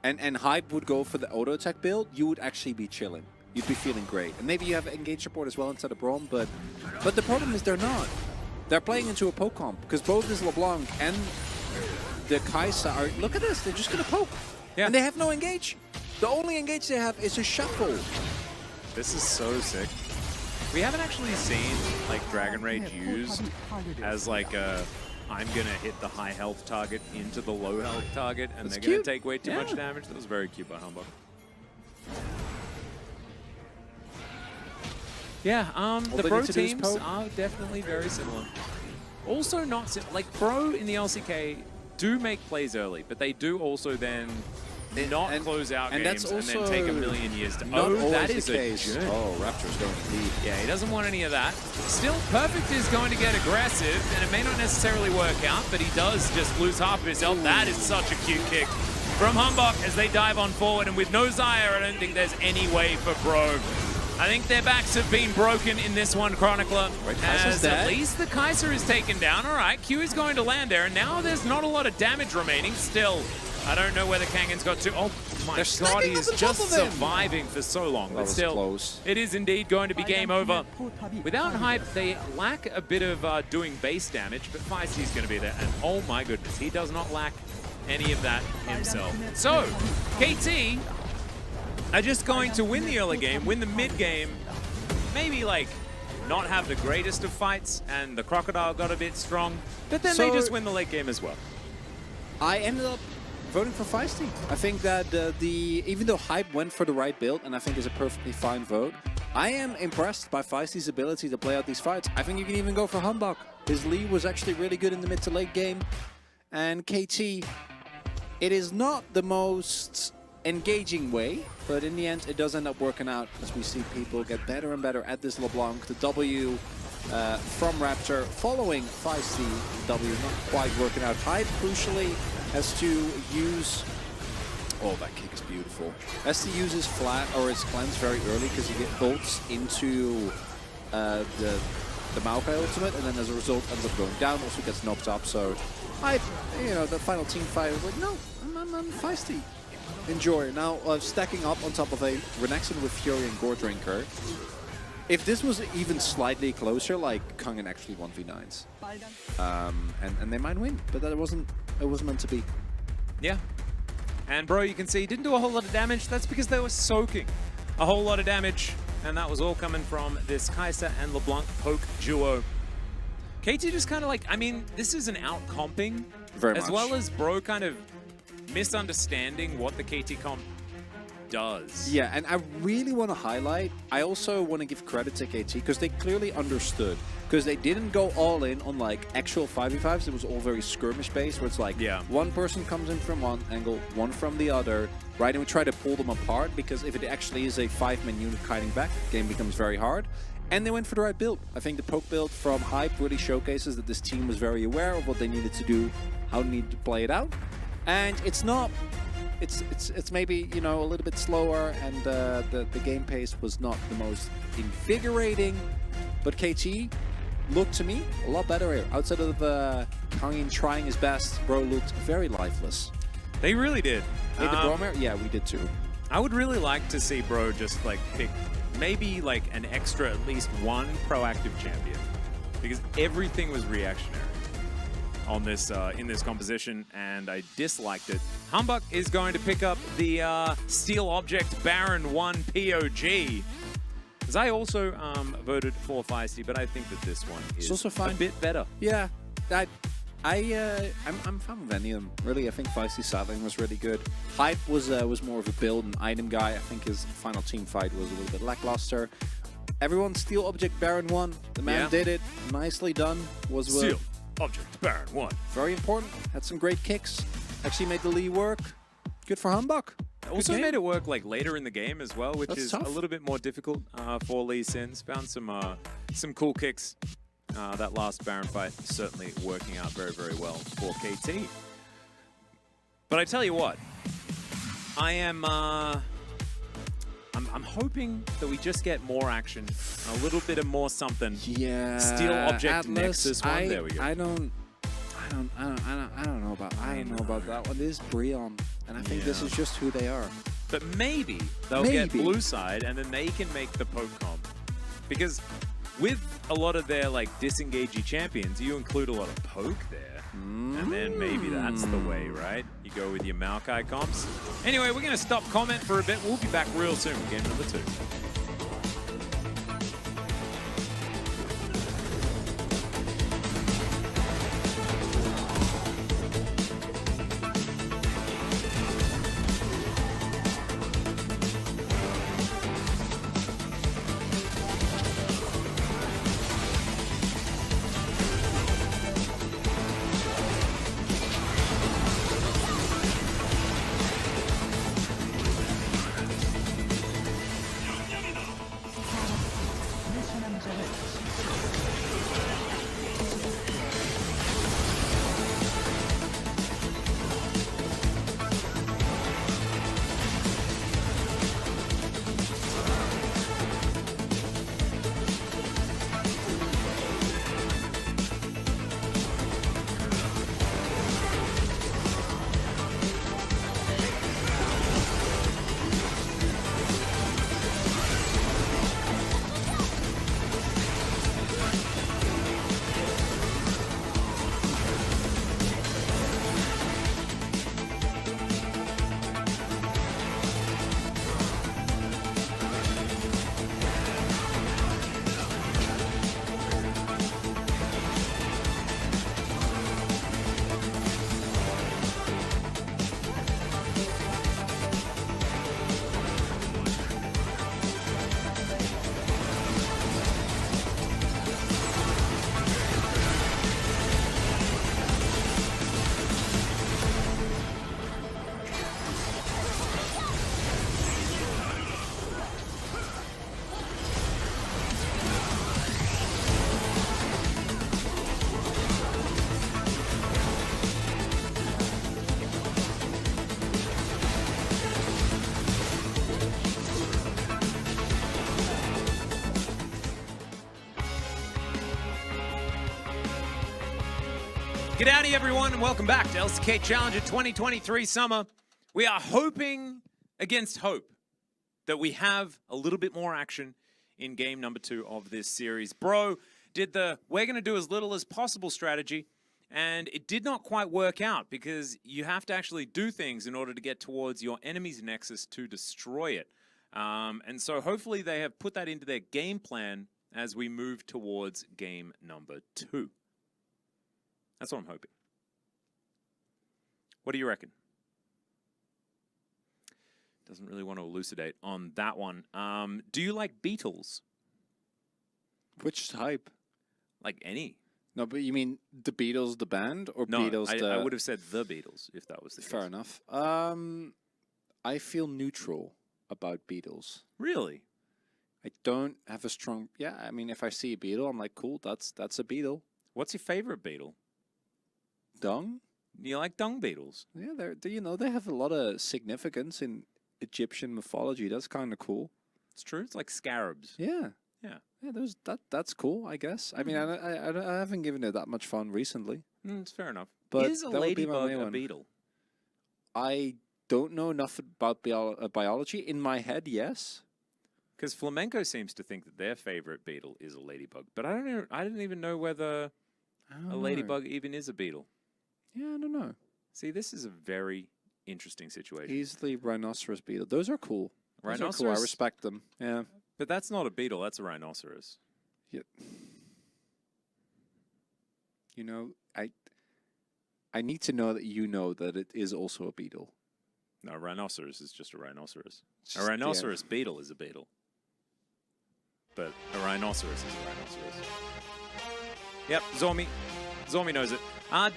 and Hype would go for the auto attack build, you would actually be chilling. You'd be feeling great. And maybe you have engage support as well instead of Braum, but the problem is they're not. They're playing into a poke comp because both this LeBlanc and the Kai'Sa are. Look at this, they're just gonna poke. Yeah. And they have no engage. The only engage they have is a shuffle. This is so sick. We haven't actually seen like Dragon Rage used as like a I'm gonna hit the high health target into the low health target and That's they're gonna cute. take way too much damage. That was very cute by Humbug. Yeah, the Bro teams are definitely very similar. Also not like Bro in the LCK do make plays early, but they do also then not close out games and then take a million years to. Not oh, that always is the case. Oh, Raptor's going deep. Yeah, he doesn't want any of that. Still, Perfect is going to get aggressive, and it may not necessarily work out, but he does just lose half of his health. That is such a cute kick from Humbug as they dive on forward, and with no Xayah, I don't think there's any way for Bro. I think their backs have been broken in this one, Chronicler. As at least the Kai'Sa is taken down. All right, Q is going to land there, and now there's not a lot of damage remaining. Still, I don't know where the Kangen's got to. Oh my god, he is just surviving for so long. But still, close. It is indeed going to be game over. Without Hype, they lack a bit of doing base damage, but Feisty's going to be there. And oh my goodness, he does not lack any of that himself. So, KT are just going to win the early game, win the mid game, maybe like not have the greatest of fights, and the Crocodile got a bit strong, but then they just win the late game as well. I ended up voting for Feisty. I think that even though Hype went for the right build, and I think is a perfectly fine vote, I am impressed by Feisty's ability to play out these fights. I think you can even go for Humbug. His lead was actually really good in the mid to late game, and KT, it is not the most engaging way, but in the end it does end up working out as we see people get better and better at this LeBlanc. The W from Raptor following Feisty. W not quite working out. Hype crucially has to use, oh that kick is beautiful, has to use his flat or his cleanse very early because he gets bolts into the Maokai ultimate, and then as a result ends up going down, also gets knocked up. So Hype, you know, the final team fight was like, no, I'm Feisty. Enjoy. Now, stacking up on top of a Renekton with Fury and Gore Drinker. If this was even slightly closer, like Kangen actually 1v9s. And they might win, but it wasn't meant to be. Yeah. And Bro, you can see, didn't do a whole lot of damage. That's because they were soaking a whole lot of damage. And that was all coming from this Kai'Sa and LeBlanc poke duo. KT just kind of like, I mean, this is an out-comping. Very as much. well as Bro kind of misunderstanding what the KT comp does. Yeah, and I really want to highlight, I also want to give credit to KT because they clearly understood. Because they didn't go all in on like actual 5v5s, it was all very skirmish based, where it's like one person comes in from one angle, one from the other, right? And we try to pull them apart because if it actually is a 5-man unit kiting back, the game becomes very hard. And they went for the right build. I think the poke build from Hype really showcases that this team was very aware of what they needed to do, how they needed to play it out. And it's not. It's maybe, you know, a little bit slower, and the game pace was not the most invigorating. But KT looked to me a lot better here. Outside of Kangin trying his best, bro looked very lifeless. They really did. Hey, the Bromare? Yeah, we did too. I would really like to see Bro just like pick maybe like an extra, at least one proactive champion, because everything was reactionary on this in this composition, and I disliked it. Humbug is going to pick up the Steel Object Baron 1 POG. As I also voted for Feisty, but I think that this one is also fine. A bit better. Yeah, I'm fine with any of them. Really, I think Feisty Saddling was really good. Hype was more of a build and item guy. I think his final team fight was a little bit lackluster. Everyone, Steel Object Baron 1. The man did it. Nicely done. Steel Object Baron 1. Very important. Had some great kicks. Actually made the Lee work. Good for Humbug. Also made it work like later in the game as well, which is tough. a little bit more difficult for Lee Sins. Found some cool kicks. That last Baron fight certainly working out very, very well for KT. But I tell you what, I am I'm hoping that we just get more action, a little bit of more something. Yeah. Steel Object Atlas, Nexus one. There we go. I don't know about that one. This is Breon, and I think this is just who they are. But maybe they'll get blue side, and then they can make the poke comp. Because with a lot of their like disengagey champions, you include a lot of poke there. And then maybe that's the way, right? You go with your Maokai comps. Anyway, we're going to stop comment for a bit. We'll be back real soon with game number 2. G'dowdy everyone, and welcome back to LCK Challenger 2023 Summer. We are hoping against hope that we have a little bit more action in game number 2 of this series. Bro did the we're going to do as little as possible strategy, and it did not quite work out because you have to actually do things in order to get towards your enemy's nexus to destroy it. And so hopefully they have put that into their game plan as we move towards game number 2. That's what I'm hoping. What do you reckon? Doesn't really want to elucidate on that one. Do you like Beatles? Which type? Like any? No, but you mean the Beatles, the band, or No, Beatles? I would have said the Beatles if that was the case. Fair enough. I feel neutral about Beatles. Really? I don't have a strong. Yeah, I mean, if I see a Beatle, I'm like, cool, that's a Beatle. What's your favorite Beatle? Dung? You like dung beetles? Yeah, you know, they have a lot of significance in Egyptian mythology. That's kind of cool. It's true. It's like scarabs. Yeah. Yeah. Yeah, that's cool, I guess. I mean, I haven't given it that much fun recently. It's fair enough. But is a that would be my ladybug main a one. beetle? I don't know enough about biology. In my head, yes. Because Flamenco seems to think that their favorite beetle is a ladybug, but I didn't even know whether a ladybug even is a beetle. Yeah, I don't know. See, this is a very interesting situation. Easily rhinoceros beetle. Those are cool. Those are cool. I respect them. Yeah. But that's not a beetle. That's a rhinoceros. Yeah. You know, I need to know that you know that it is also a beetle. No, a rhinoceros is just a rhinoceros. Just, A rhinoceros beetle is a beetle. But a rhinoceros is a rhinoceros. Yep, Zormi. Zormi knows it.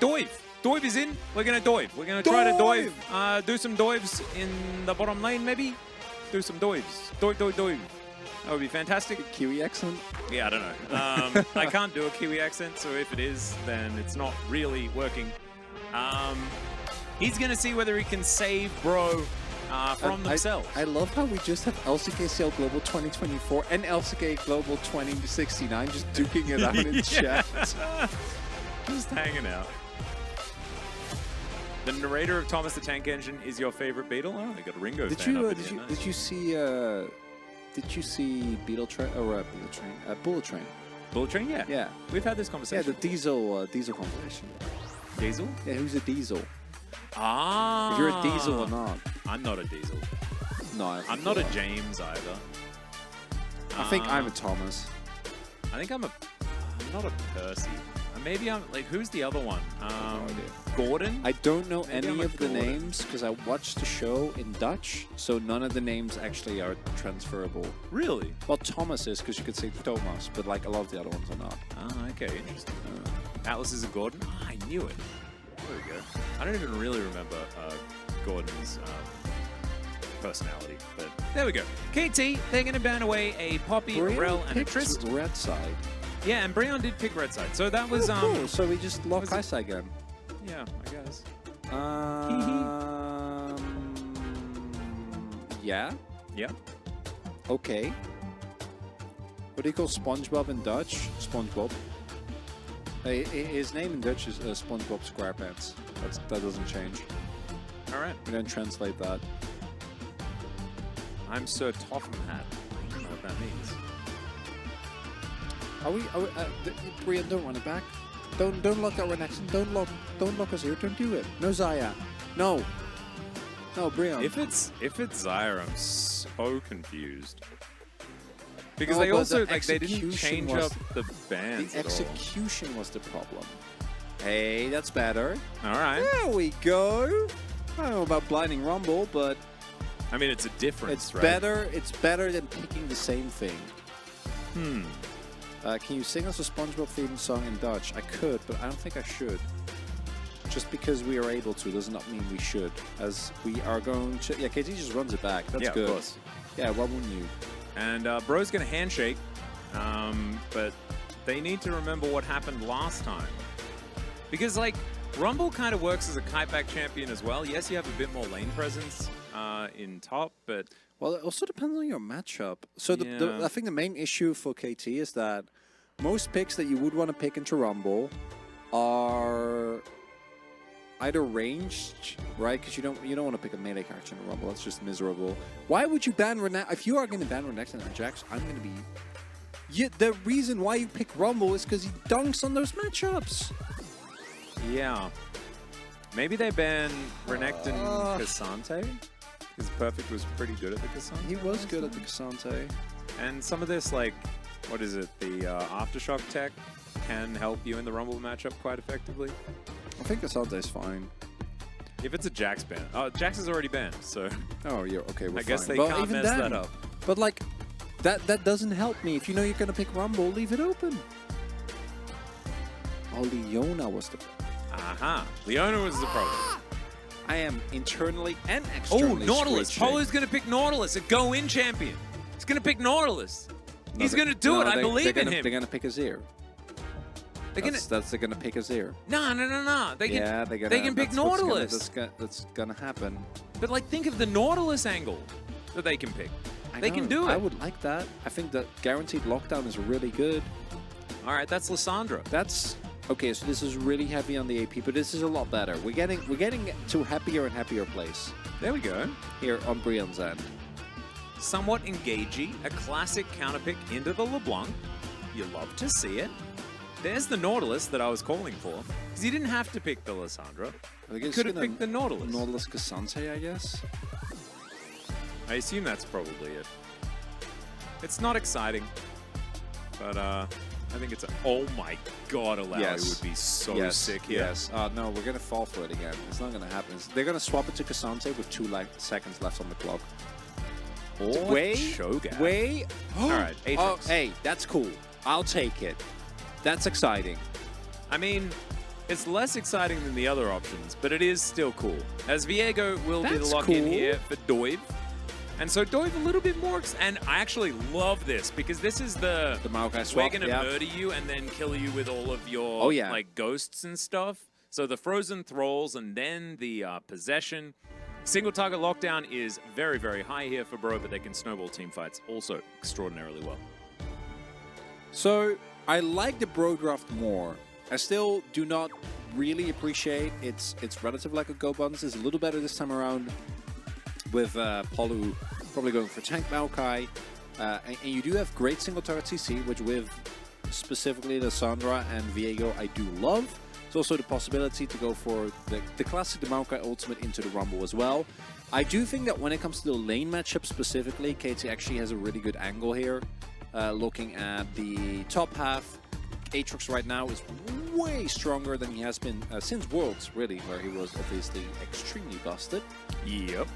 Dive. Dive is in. We're going to dive. We're going to try to dive. Do some dives in the bottom lane, maybe. Do some dives. Dive. That would be fantastic. Kiwi accent? Yeah, I don't know. I can't do a Kiwi accent, so if it is, then it's not really working. He's going to see whether he can save Bro from themselves. I love how we just have LCK CL Global 2024 and LCK Global 2069 just duking it out in chat. Just hanging out. The narrator of Thomas the Tank Engine is your favorite beetle? Oh, they got a Ringo fan up in here. Nice. Did you see Bullet Train? Bullet Train. Bullet Train, yeah. Yeah. We've had this conversation. Yeah, the diesel competition. Diesel? Yeah, who's a diesel? Ah. If you're a diesel or not. I'm not a diesel. No, I'm not a James either. I think I'm a Thomas. I think I'm not a Percy. Maybe I'm like, who's the other one? No idea. Gordon? I don't know Maybe any I'm of the Gordon. names because I watched the show in Dutch, so none of the names actually are transferable. Really? Well, Thomas is because you could say Thomas, but like a lot of the other ones are not. Ah, okay, interesting. Atlas is a Gordon? Ah, I knew it. There we go. I don't even really remember Gordon's personality, but there we go. KT, they're going to ban away a Poppy, a Rel, and a Trist. Red side. Yeah, and Breon did pick red side, so that was cool. So we just lock was Isa again. Yeah, I guess. Yeah. Yeah. Okay. What do you call SpongeBob in Dutch? SpongeBob. His name in Dutch is SpongeBob SquarePants. That doesn't change. All right. We don't translate that. I'm Sir Topham Hat. I don't know what that means. Brian, don't run it back. Don't lock that Renaxon. Don't lock us here. Don't do it. No Zaya. No, Brian. If it's Zyre, I'm so confused. Because No, they but also the they didn't execution change was- up the bands The at all. execution was the problem. Hey, that's better. All right. There we go. I don't know about Blinding Rumble, but I mean, it's a difference, it's right? better. It's better than picking the same thing. Hmm. Can you sing us a SpongeBob theme song in Dutch? I could, but I don't think I should. Just because we are able to does not mean we should. As we are going to... Yeah, KT just runs it back. That's Yeah, good. of course. Yeah, why wouldn't you? And Bro's going to handshake, but they need to remember what happened last time. Because, like, Rumble kind of works as a kiteback champion as well. Yes, you have a bit more lane presence in top, but... Well, it also depends on your matchup. So I think the main issue for KT is that most picks that you would want to pick into Rumble are either ranged, right? Because you don't want to pick a melee character in a Rumble. That's just miserable. Why would you ban Renax? If you are going to ban Renax and Jax, I'm going to be... the reason why you pick Rumble is because he dunks on those matchups. Yeah. Maybe they ban Renekton Cassante? Because Perfect was pretty good at the Cassante. He was good at the Cassante. And some of this, like, what is it? The Aftershock tech can help you in the Rumble matchup quite effectively. I think Cassante's fine. If it's a Jax ban. Oh, Jax is already banned, so... Oh, yeah, okay, we're I guess fine. they can't mess that up. But, like, that doesn't help me. If you know you're going to pick Rumble, leave it open. Oh, Leona was the problem. Aha. Leona was the problem. I am internally and Oh, externally Nautilus. switching. Polo's going to pick Nautilus, a go-in champion. He's going to pick Nautilus. He's going to do it. I believe in him. They're going to pick Azir. They're gonna pick us here. No. They can pick that's Nautilus. That's gonna happen. But like, think of the Nautilus angle that they can pick. They can do it. I would like that. I think that guaranteed lockdown is really good. All right, that's Lissandra. That's okay. So this is really heavy on the AP, but this is a lot better. We're getting to a happier and happier place. There we go. Here on Brian's end. Somewhat engagey, a classic counterpick into the LeBlanc. You love to see it. There's the Nautilus that I was calling for, because you didn't have to pick the Lissandra. You could have picked the Nautilus. Nautilus Cassante, I guess. I assume that's probably it. It's not exciting, but I think it's a... Oh my god, Alawi would be so sick here. Yes. No, we're going to fall for it again. It's not going to happen. They're going to swap it to Cassante with 2 seconds left on the clock. Or Cho'Gath. Wait. All right, Aatrox. Oh, hey, that's cool. I'll take it. That's exciting. I mean, it's less exciting than the other options, but it is still cool. As Viego will be the lock-in here for Doiv. And so Doiv a little bit more, and I actually love this because this is the Maokai swap. We're gonna murder you and then kill you with all of your like ghosts and stuff. So the frozen thralls and then the possession. Single target lockdown is very, very high here for Bro, but they can snowball team fights also extraordinarily well. So I like the Bro draft more. I still do not really appreciate its relative lack of go buttons. It's a little better this time around, with Polu probably going for tank Maokai. And you do have great single target CC, which with specifically Lissandra and Viego I do love. There's also the possibility to go for the classic Maokai ultimate into the Rumble as well. I do think that when it comes to the lane matchup specifically, KT actually has a really good angle here. Looking at the top half, Aatrox right now is way stronger than he has been since Worlds, really, where he was obviously extremely busted. Yep.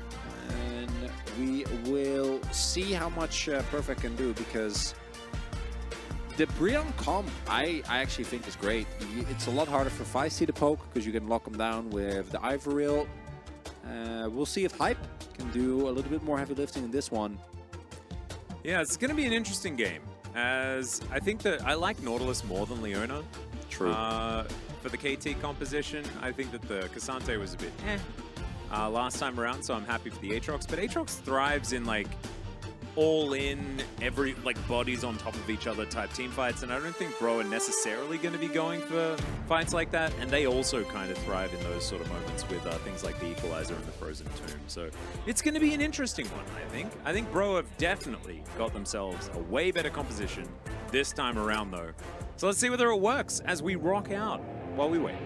And we will see how much Perfect can do, because the Brion comp, I actually think is great. It's a lot harder for Feisty to poke, because you can lock him down with the Ivoril. We'll see if Hype can do a little bit more heavy lifting in this one. Yeah, it's going to be an interesting game, as I think that I like Nautilus more than Leona. True. For the KT composition, I think that the Cassante was a bit last time around, so I'm happy for the Aatrox. But Aatrox thrives in like all-in, every bodies on top of each other type team fights, and I don't think Bro are necessarily going to be going for fights like that. And they also kind of thrive in those sort of moments with things like the Equalizer and the Frozen Tomb. So it's going to be an interesting one, I think. I think Bro have definitely got themselves a way better composition this time around, though. So let's see whether it works as we rock out while we wait.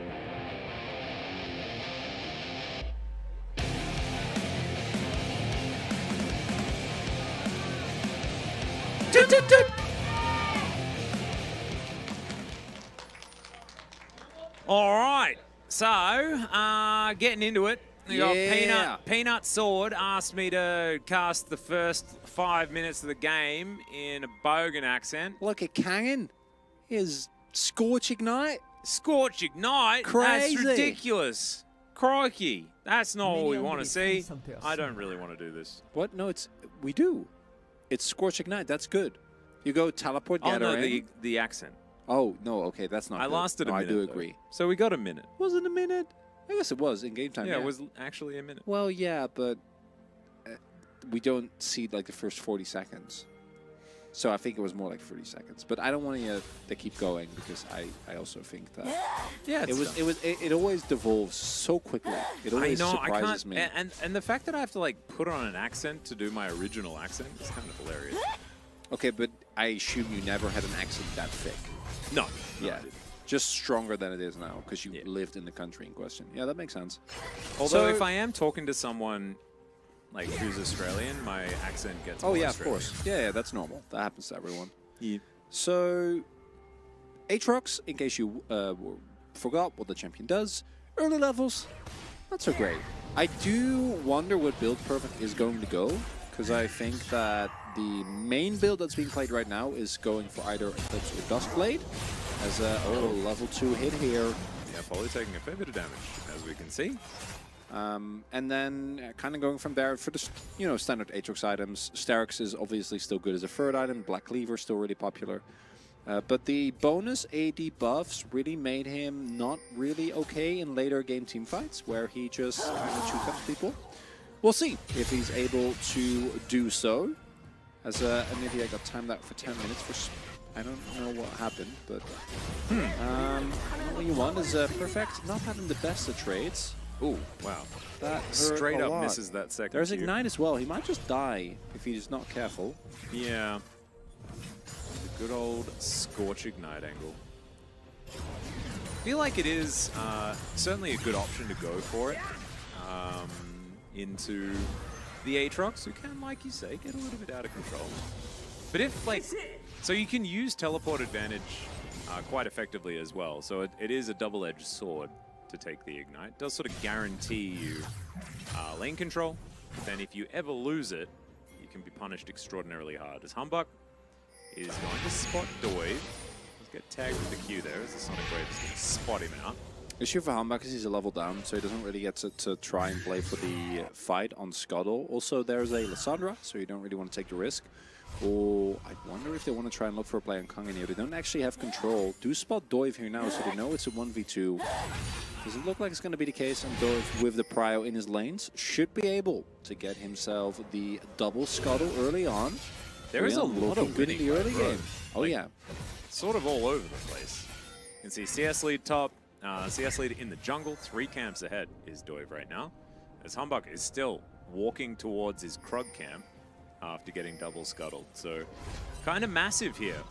All right, so getting into it. We got Peanut Sword asked me to cast the first 5 minutes of the game in a Bogan accent. Look at Kangen. His Scorch Ignite. Scorch Ignite? Crazy. That's ridiculous. Crikey. That's not what we want to see. I don't really want to do this. What? No, we do. It's Scorch Ignite. That's good. You go teleport, gather no, the accent. Oh, no, okay, that's not good. Lasted a minute, I do agree. Though. So we got a minute. Was it a minute? I guess it was in game time. Yeah, it was actually a minute. Well, yeah, but we don't see like the first 40 seconds. So I think it was more like 30 seconds. But I don't want to keep going, because I also think that it always devolves so quickly. It always surprises me. And the fact that I have to like put on an accent to do my original accent is kind of hilarious. Okay, but I assume you never had an accent that thick. No. Yeah. Just stronger than it is now, because you lived in the country in question. Yeah, that makes sense. Although if I am talking to someone like who's Australian, my accent gets more yeah, Australian. of course. Yeah, that's normal. That happens to everyone. Yeah. So, Aatrox, in case you forgot what the champion does, early levels, not so great. I do wonder what build Perfect is going to go, because I think that the main build that's being played right now is going for either Eclipse or Duskblade, as a level 2 hit here. Yeah, probably taking a fair bit of damage, as we can see. And then kind of going from there for the standard Aatrox items. Sterix is obviously still good as a third item. Black Cleaver is still really popular. But the bonus AD buffs really made him not really okay in later game team fights, where he just kind of choked up people. We'll see if he's able to do so. As maybe I got timed out for 10 minutes for... I don't know what happened, but... what you want is Perfect not having the best of trades. Ooh, wow. That hurt straight a up lot. misses that second. There's cube. Ignite as well. He might just die if he's not careful. Yeah. The good old Scorch Ignite angle. I feel like it is certainly a good option to go for it into the Aatrox, who can, like you say, get a little bit out of control. But if, like, so you can use teleport advantage quite effectively as well. So it is a double-edged sword to take the Ignite. It does sort of guarantee you lane control. But then if you ever lose it, you can be punished extraordinarily hard. As Humbug is going to spot Doi. Let's get tagged with the Q there as the Sonic Wave is going to spot him out. Issue for Humbug is he's a level down, so he doesn't really get to try and play for the fight on Scuttle. Also, there's a Lissandra, so you don't really want to take the risk. Oh, I wonder if they want to try and look for a play on Kangen here. They don't actually have control. Do spot Dove here now, so they know it's a 1v2. Does it look like it's going to be the case? And Dove, with the Prio in his lanes, should be able to get himself the double Scuttle early on. There is a lot of good in the early game. Oh, like, yeah. Sort of all over the place. You can see CS lead top, CS lead in the jungle. 3 camps ahead is Dove right now. As Humbug is still walking towards his Krug camp after getting double scuttled. So kind of massive here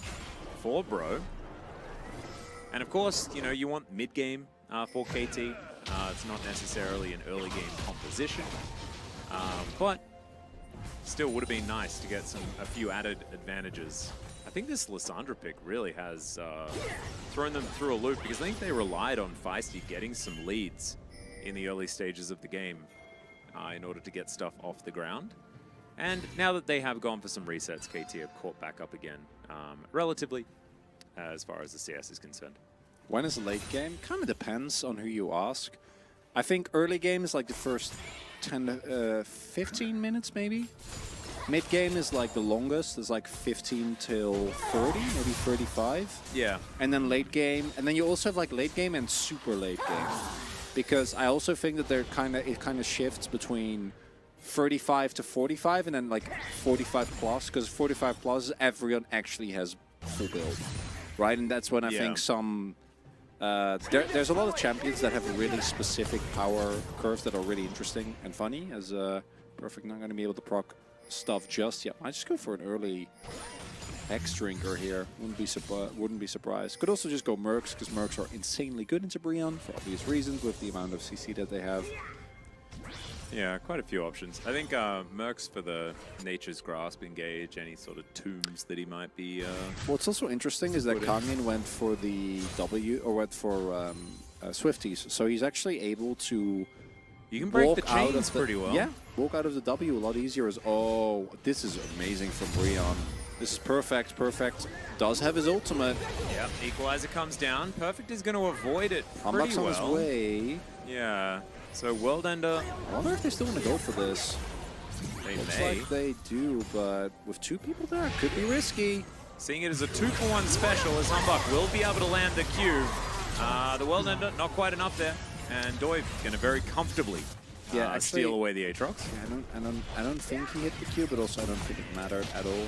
for Bro. And of course, you know, you want mid-game for KT. It's not necessarily an early game composition. But still would have been nice to get a few added advantages. I think this Lissandra pick really has thrown them through a loop, because I think they relied on Feisty getting some leads in the early stages of the game in order to get stuff off the ground. And now that they have gone for some resets, KT have caught back up again, relatively, as far as the CS is concerned. When is late game? Kind of depends on who you ask. I think early game is like the first 10 to 15 minutes, maybe. Mid game is like the longest. It's like 15 till 30, maybe 35. Yeah. And then late game, and then you also have like late game and super late game. Because I also think that it kind of shifts between 35 to 45 and then like 45 plus, because 45 plus everyone actually has full build, right? And that's when I think some there's a lot of champions that have really specific power curves that are really interesting and funny. As Perfect not going to be able to proc stuff just yet. I just go for an early X drinker here. Wouldn't be surprised. Could also just go Mercs, because Mercs are insanely good into Brion for obvious reasons with the amount of CC that they have. Yeah, quite a few options. I think Mercs for the Nature's Grasp engage, any sort of tombs that he might be... What's also interesting is that Kangen went for the W, or went for Swifties, so he's actually able to... You can break the chains pretty well. Yeah, walk out of the W a lot easier. Oh, this is amazing from Brion. This is perfect. Perfect does have his ultimate. Yeah, Equalizer comes down. Perfect is going to avoid it pretty well. On his way. Yeah. So World Ender. I wonder if they still want to go for this. They Looks may. like they do, but with 2 people there, it could be risky. Seeing it as a 2-for-1 special, as Humbug will be able to land the Q. The World Ender, not quite enough there. And Doi going to very comfortably steal away the Aatrox. Yeah, I don't think he hit the Q, but also I don't think it mattered at all.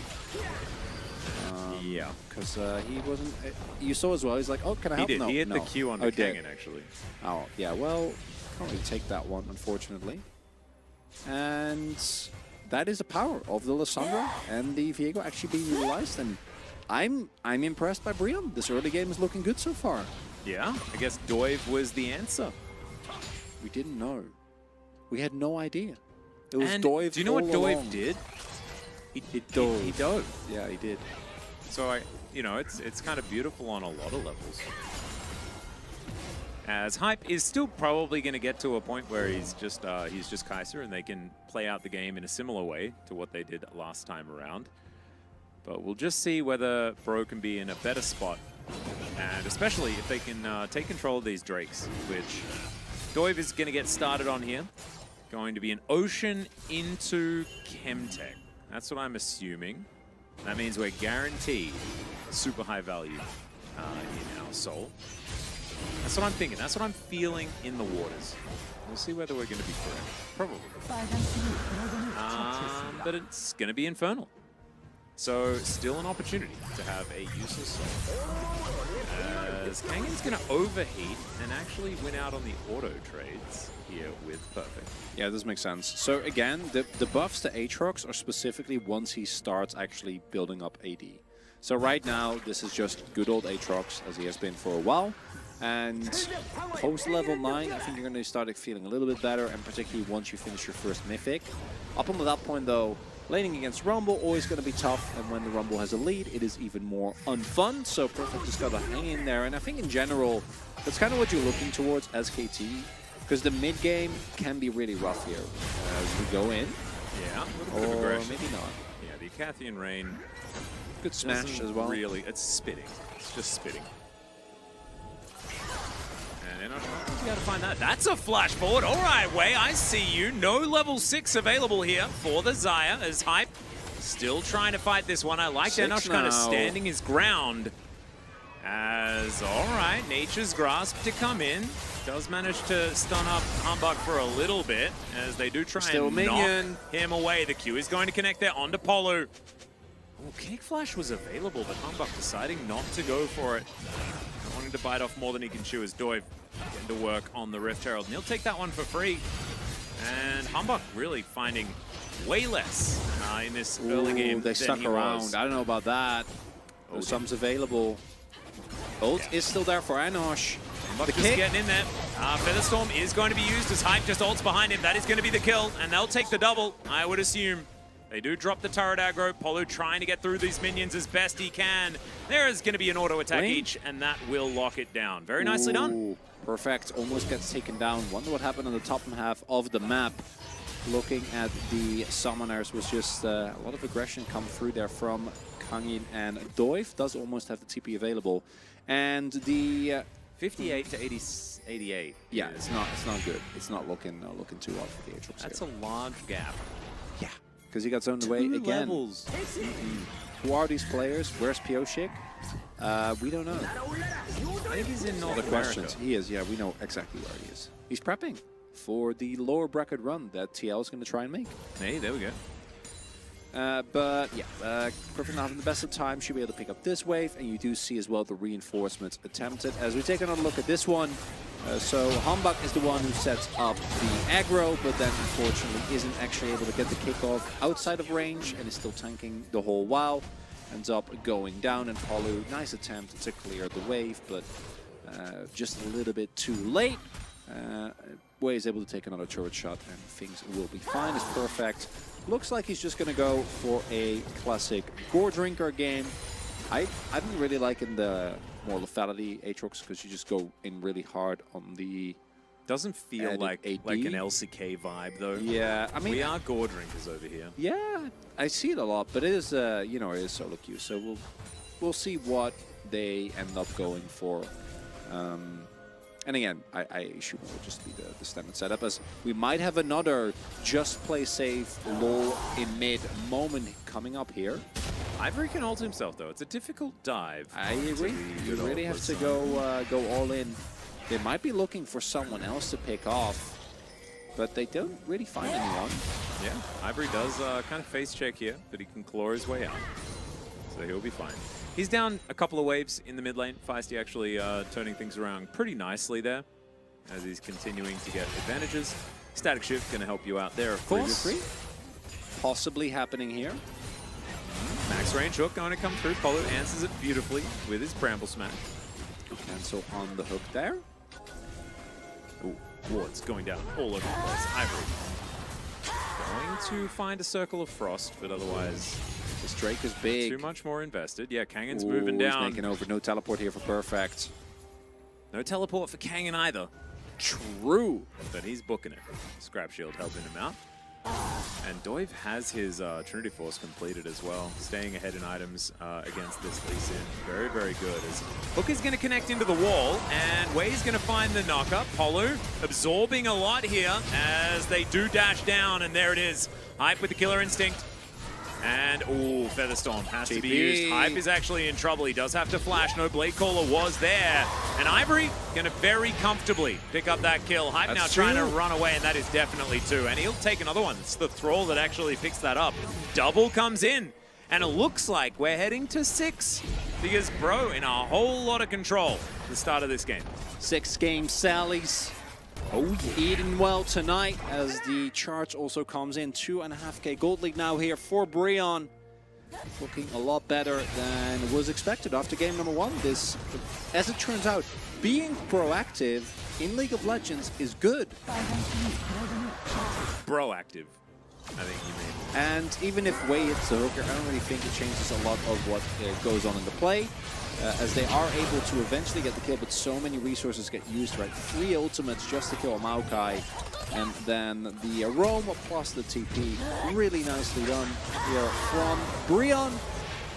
Yeah. Because he wasn't... you saw as well, he's like, oh, can I help? He did. No, He hit the Q on the Kangen, actually. Oh, yeah, well, can't really take that one, unfortunately. And that is the power of the Lissandra and the Viego actually being utilized. And I'm impressed by Brion. This early game is looking good so far. Yeah, I guess Dove was the answer. We didn't know. We had no idea. It was and Dove. Do you know what Dove did? He dove. He dove. Yeah, he did. So it's kind of beautiful on a lot of levels. As Hype is still probably going to get to a point where he's just Kaiser, and they can play out the game in a similar way to what they did last time around. But we'll just see whether Bro can be in a better spot, and especially if they can take control of these Drakes, which Dove is going to get started on here. Going to be an Ocean into Chemtech. That's what I'm assuming. That means we're guaranteed super high value in our soul. That's what I'm thinking. That's what I'm feeling in the waters. We'll see whether we're going to be correct. Probably. But it's going to be Infernal. So still an opportunity to have a useless soul. As Kangen's going to overheat and actually win out on the auto trades here with Perfect. Yeah, this makes sense. So again, the buffs to Aatrox are specifically once he starts actually building up AD. So right now, this is just good old Aatrox, as he has been for a while. And post level 9, I think you're going to start feeling a little bit better, and particularly once you finish your first Mythic. Up until that point though, laning against Rumble always going to be tough, and when the Rumble has a lead, it is even more unfun. So Perfect just got to hang in there, and I think in general, that's kind of what you're looking towards as KT, because the mid game can be really rough here. As we go in, yeah, a little bit of aggression. Maybe not. Yeah, the Acathian Rain. Good smash as well. Really, it's spitting. It's just spitting. And you got to find that. That's a flash forward. All right, Wei, I see you. No level 6 available here for the Xayah as Hype still trying to fight this one. I like Enosh kind of standing his ground. As, all right, Nature's Grasp to come in. Does manage to stun up Humbug for a little bit as they do try and knock him away. The Q is going to connect there onto Polu. Oh, Kick Flash was available, but Humbug deciding not to go for it. Wanting to bite off more than he can chew as Dove getting to work on the Rift Herald. And he'll take that one for free. And Humbug really finding way less in this early game. They stuck around. I don't know about that. Some's available. Ult is still there for Enosh. Humbug just getting in there. Featherstorm is going to be used as Hype just ults behind him. That is going to be the kill, and they'll take the double, I would assume. They do drop the turret aggro. Polu trying to get through these minions as best he can. There is going to be an auto attack each, and that will lock it down. Very nicely done. Perfect. Almost gets taken down. Wonder what happened on the top half of the map. Looking at the summoners was just a lot of aggression come through there from Kangin, and Dove does almost have the TP available. And the 58 to 88. Yeah, it's not good. It's not looking too hard for the Aatrox. That's a large gap. Yeah. Because he got zoned away again. Levels. Who are these players? Where's Pioshik? We don't know. I think he's in North America. Questions. He is, yeah, we know exactly where he is. He's prepping for the lower bracket run that TL is going to try and make. Hey, there we go. But yeah, Perfect not having the best of time. Should be able to pick up this wave, and you do see as well the reinforcements attempted. As we take another look at this one, so Humbug is the one who sets up the aggro, but then unfortunately isn't actually able to get the kickoff outside of range and is still tanking the whole while. Ends up going down, and Polu, nice attempt to clear the wave, but just a little bit too late. Wei is able to take another turret shot, and things will be fine. It's Perfect. Looks like he's just going to go for a classic Gore Drinker game. I've been really liking the more lethality Aatrox because you just go in really hard on the... Doesn't feel like an LCK vibe though. Yeah, I mean... We are Gore Drinkers over here. Yeah, I see it a lot, but it is, you know, it is solo queue, so we'll see what they end up going for. And again, I assume it will just be the standard setup, as we might have another just play safe, lull in mid moment coming up here. Ivory can ult himself though. It's a difficult dive. I agree. You really have to go all in. They might be looking for someone else to pick off, but they don't really find anyone. Yeah, Ivory does kind of face check here, but he can claw his way out. So he'll be fine. He's down a couple of waves in the mid lane. Feisty actually turning things around pretty nicely there as he's continuing to get advantages. Static Shift going to help you out there, of course. Possibly happening here. Max range hook going to come through. Polu answers it beautifully with his Bramble Smash. Cancel on the hook there. Ooh, wards going down all over the place. Ivory going to find a Circle of Frost, but otherwise... This Drake is big. Too much more invested. Yeah, Kangen's moving down. He's making over. No teleport here for Perfect. No teleport for Kangen either. True. But he's booking it. Scrap Shield helping him out. And Dove has his Trinity Force completed as well. Staying ahead in items against this Lee Sin. Very, very good. As Hook is going to connect into the wall, and Wei's going to find the knock-up. Polu absorbing a lot here as they do dash down, and there it is. Hype with the Killer Instinct. And, ooh, Featherstorm has to be TP. used. Hype is actually in trouble. He does have to flash. No Blade Caller was there. And Ivory going to very comfortably pick up that kill. Hype That's now trying to run away, and that is definitely 2. And he'll take another one. It's the Thrall that actually picks that up. Double comes in. And it looks like we're heading to 6. Because Bro in a whole lot of control at the start of this game. 6-game Sallies. Oh, yeah. Eating well tonight as the charge also comes in. 2.5k gold lead now here for Breon. Looking a lot better than was expected after game number 1. This, as it turns out, being proactive in League of Legends is good. Proactive, I think you mean. And even if Wei hits the hooker, I don't really think it changes a lot of what goes on in the play. As they are able to eventually get the kill, but so many resources get used, right? 3 ultimates just to kill a Maokai. And then the Aroma plus the TP. Really nicely done here from Breon.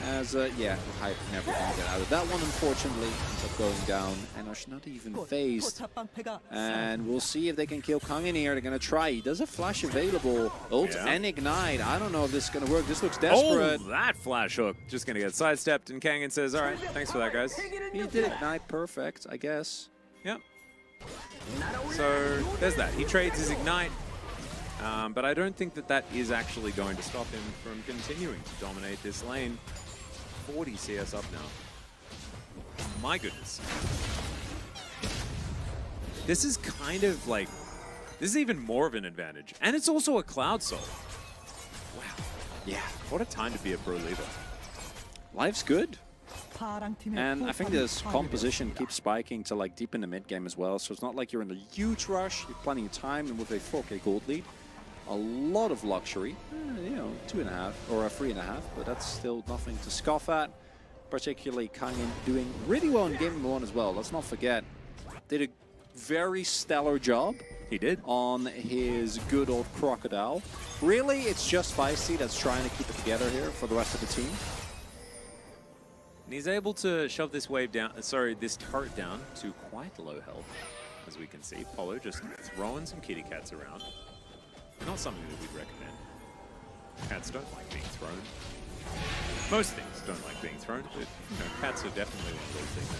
As, yeah, Hype never can get out of that one, unfortunately. Ends up going down. And Ash not even phased. And we'll see if they can kill Kang in here. They're going to try. He does have Flash available. Ult and Ignite. I don't know if this is going to work. This looks desperate. Oh, that Flash hook. Just going to get sidestepped. And Kangen says, all right, thanks for that, guys. He did Ignite perfect, I guess. Yep. So there's that. He trades his Ignite. But I don't think that that is actually going to stop him from continuing to dominate this lane. 40 CS up now. My goodness. This is kind of like, this is even more of an advantage. And it's also a Cloud Soul. Wow. Yeah, what a time to be a pro leader. Life's good. And I think this composition keeps spiking to like deep in the mid game as well. So it's not like you're in a huge rush. You're plenty of time, and with a 4k gold lead, a lot of luxury. You know, 2.5 or a 3.5, but that's still nothing to scoff at. Particularly Kangen doing really well in game number 1 as well. Let's not forget, did a very stellar job. He did. On his good old Crocodile. Really, it's just Feisty that's trying to keep it together here for the rest of the team. And he's able to shove this wave down, this turret down to quite low health, as we can see. Polo just throwing some kitty cats around. Not something that we'd recommend. Cats don't like being thrown. Most things don't like being thrown, but you know, cats are definitely one of those things.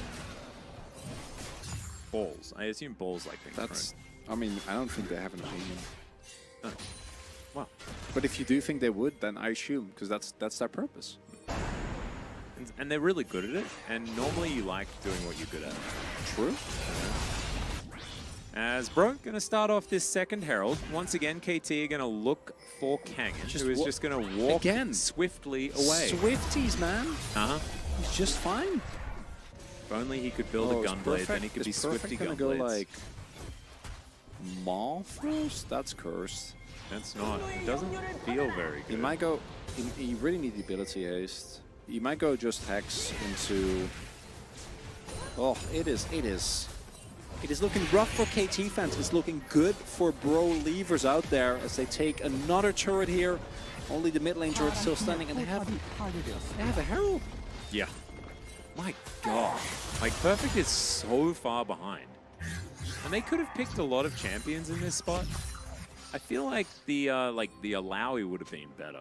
Balls. I assume balls like being thrown. I mean, I don't think they have an opinion. Oh. Well. But if you do think they would, then I assume, because that's their purpose. And they're really good at it, and normally you like doing what you're good at. True. As Bro gonna start off this second Herald. Once again, KT are gonna look for Kangen, who is just gonna walk swiftly away. Swifties, man. Uh-huh. He's just fine. If only he could build a Gunblade, then he could be Swifty Gunblades. Go like Maw first? That's cursed. That's not. It doesn't feel very good. He might go. He really needs the ability haste. You might go just Hex into... Oh, it is looking rough for KT fans. It's looking good for Bro Leavers out there as they take another turret here. Only the mid lane turret still standing, and they have a Herald. Yeah. My God. Like, Perfect is so far behind. And they could have picked a lot of champions in this spot. I feel like the Alawi would have been better.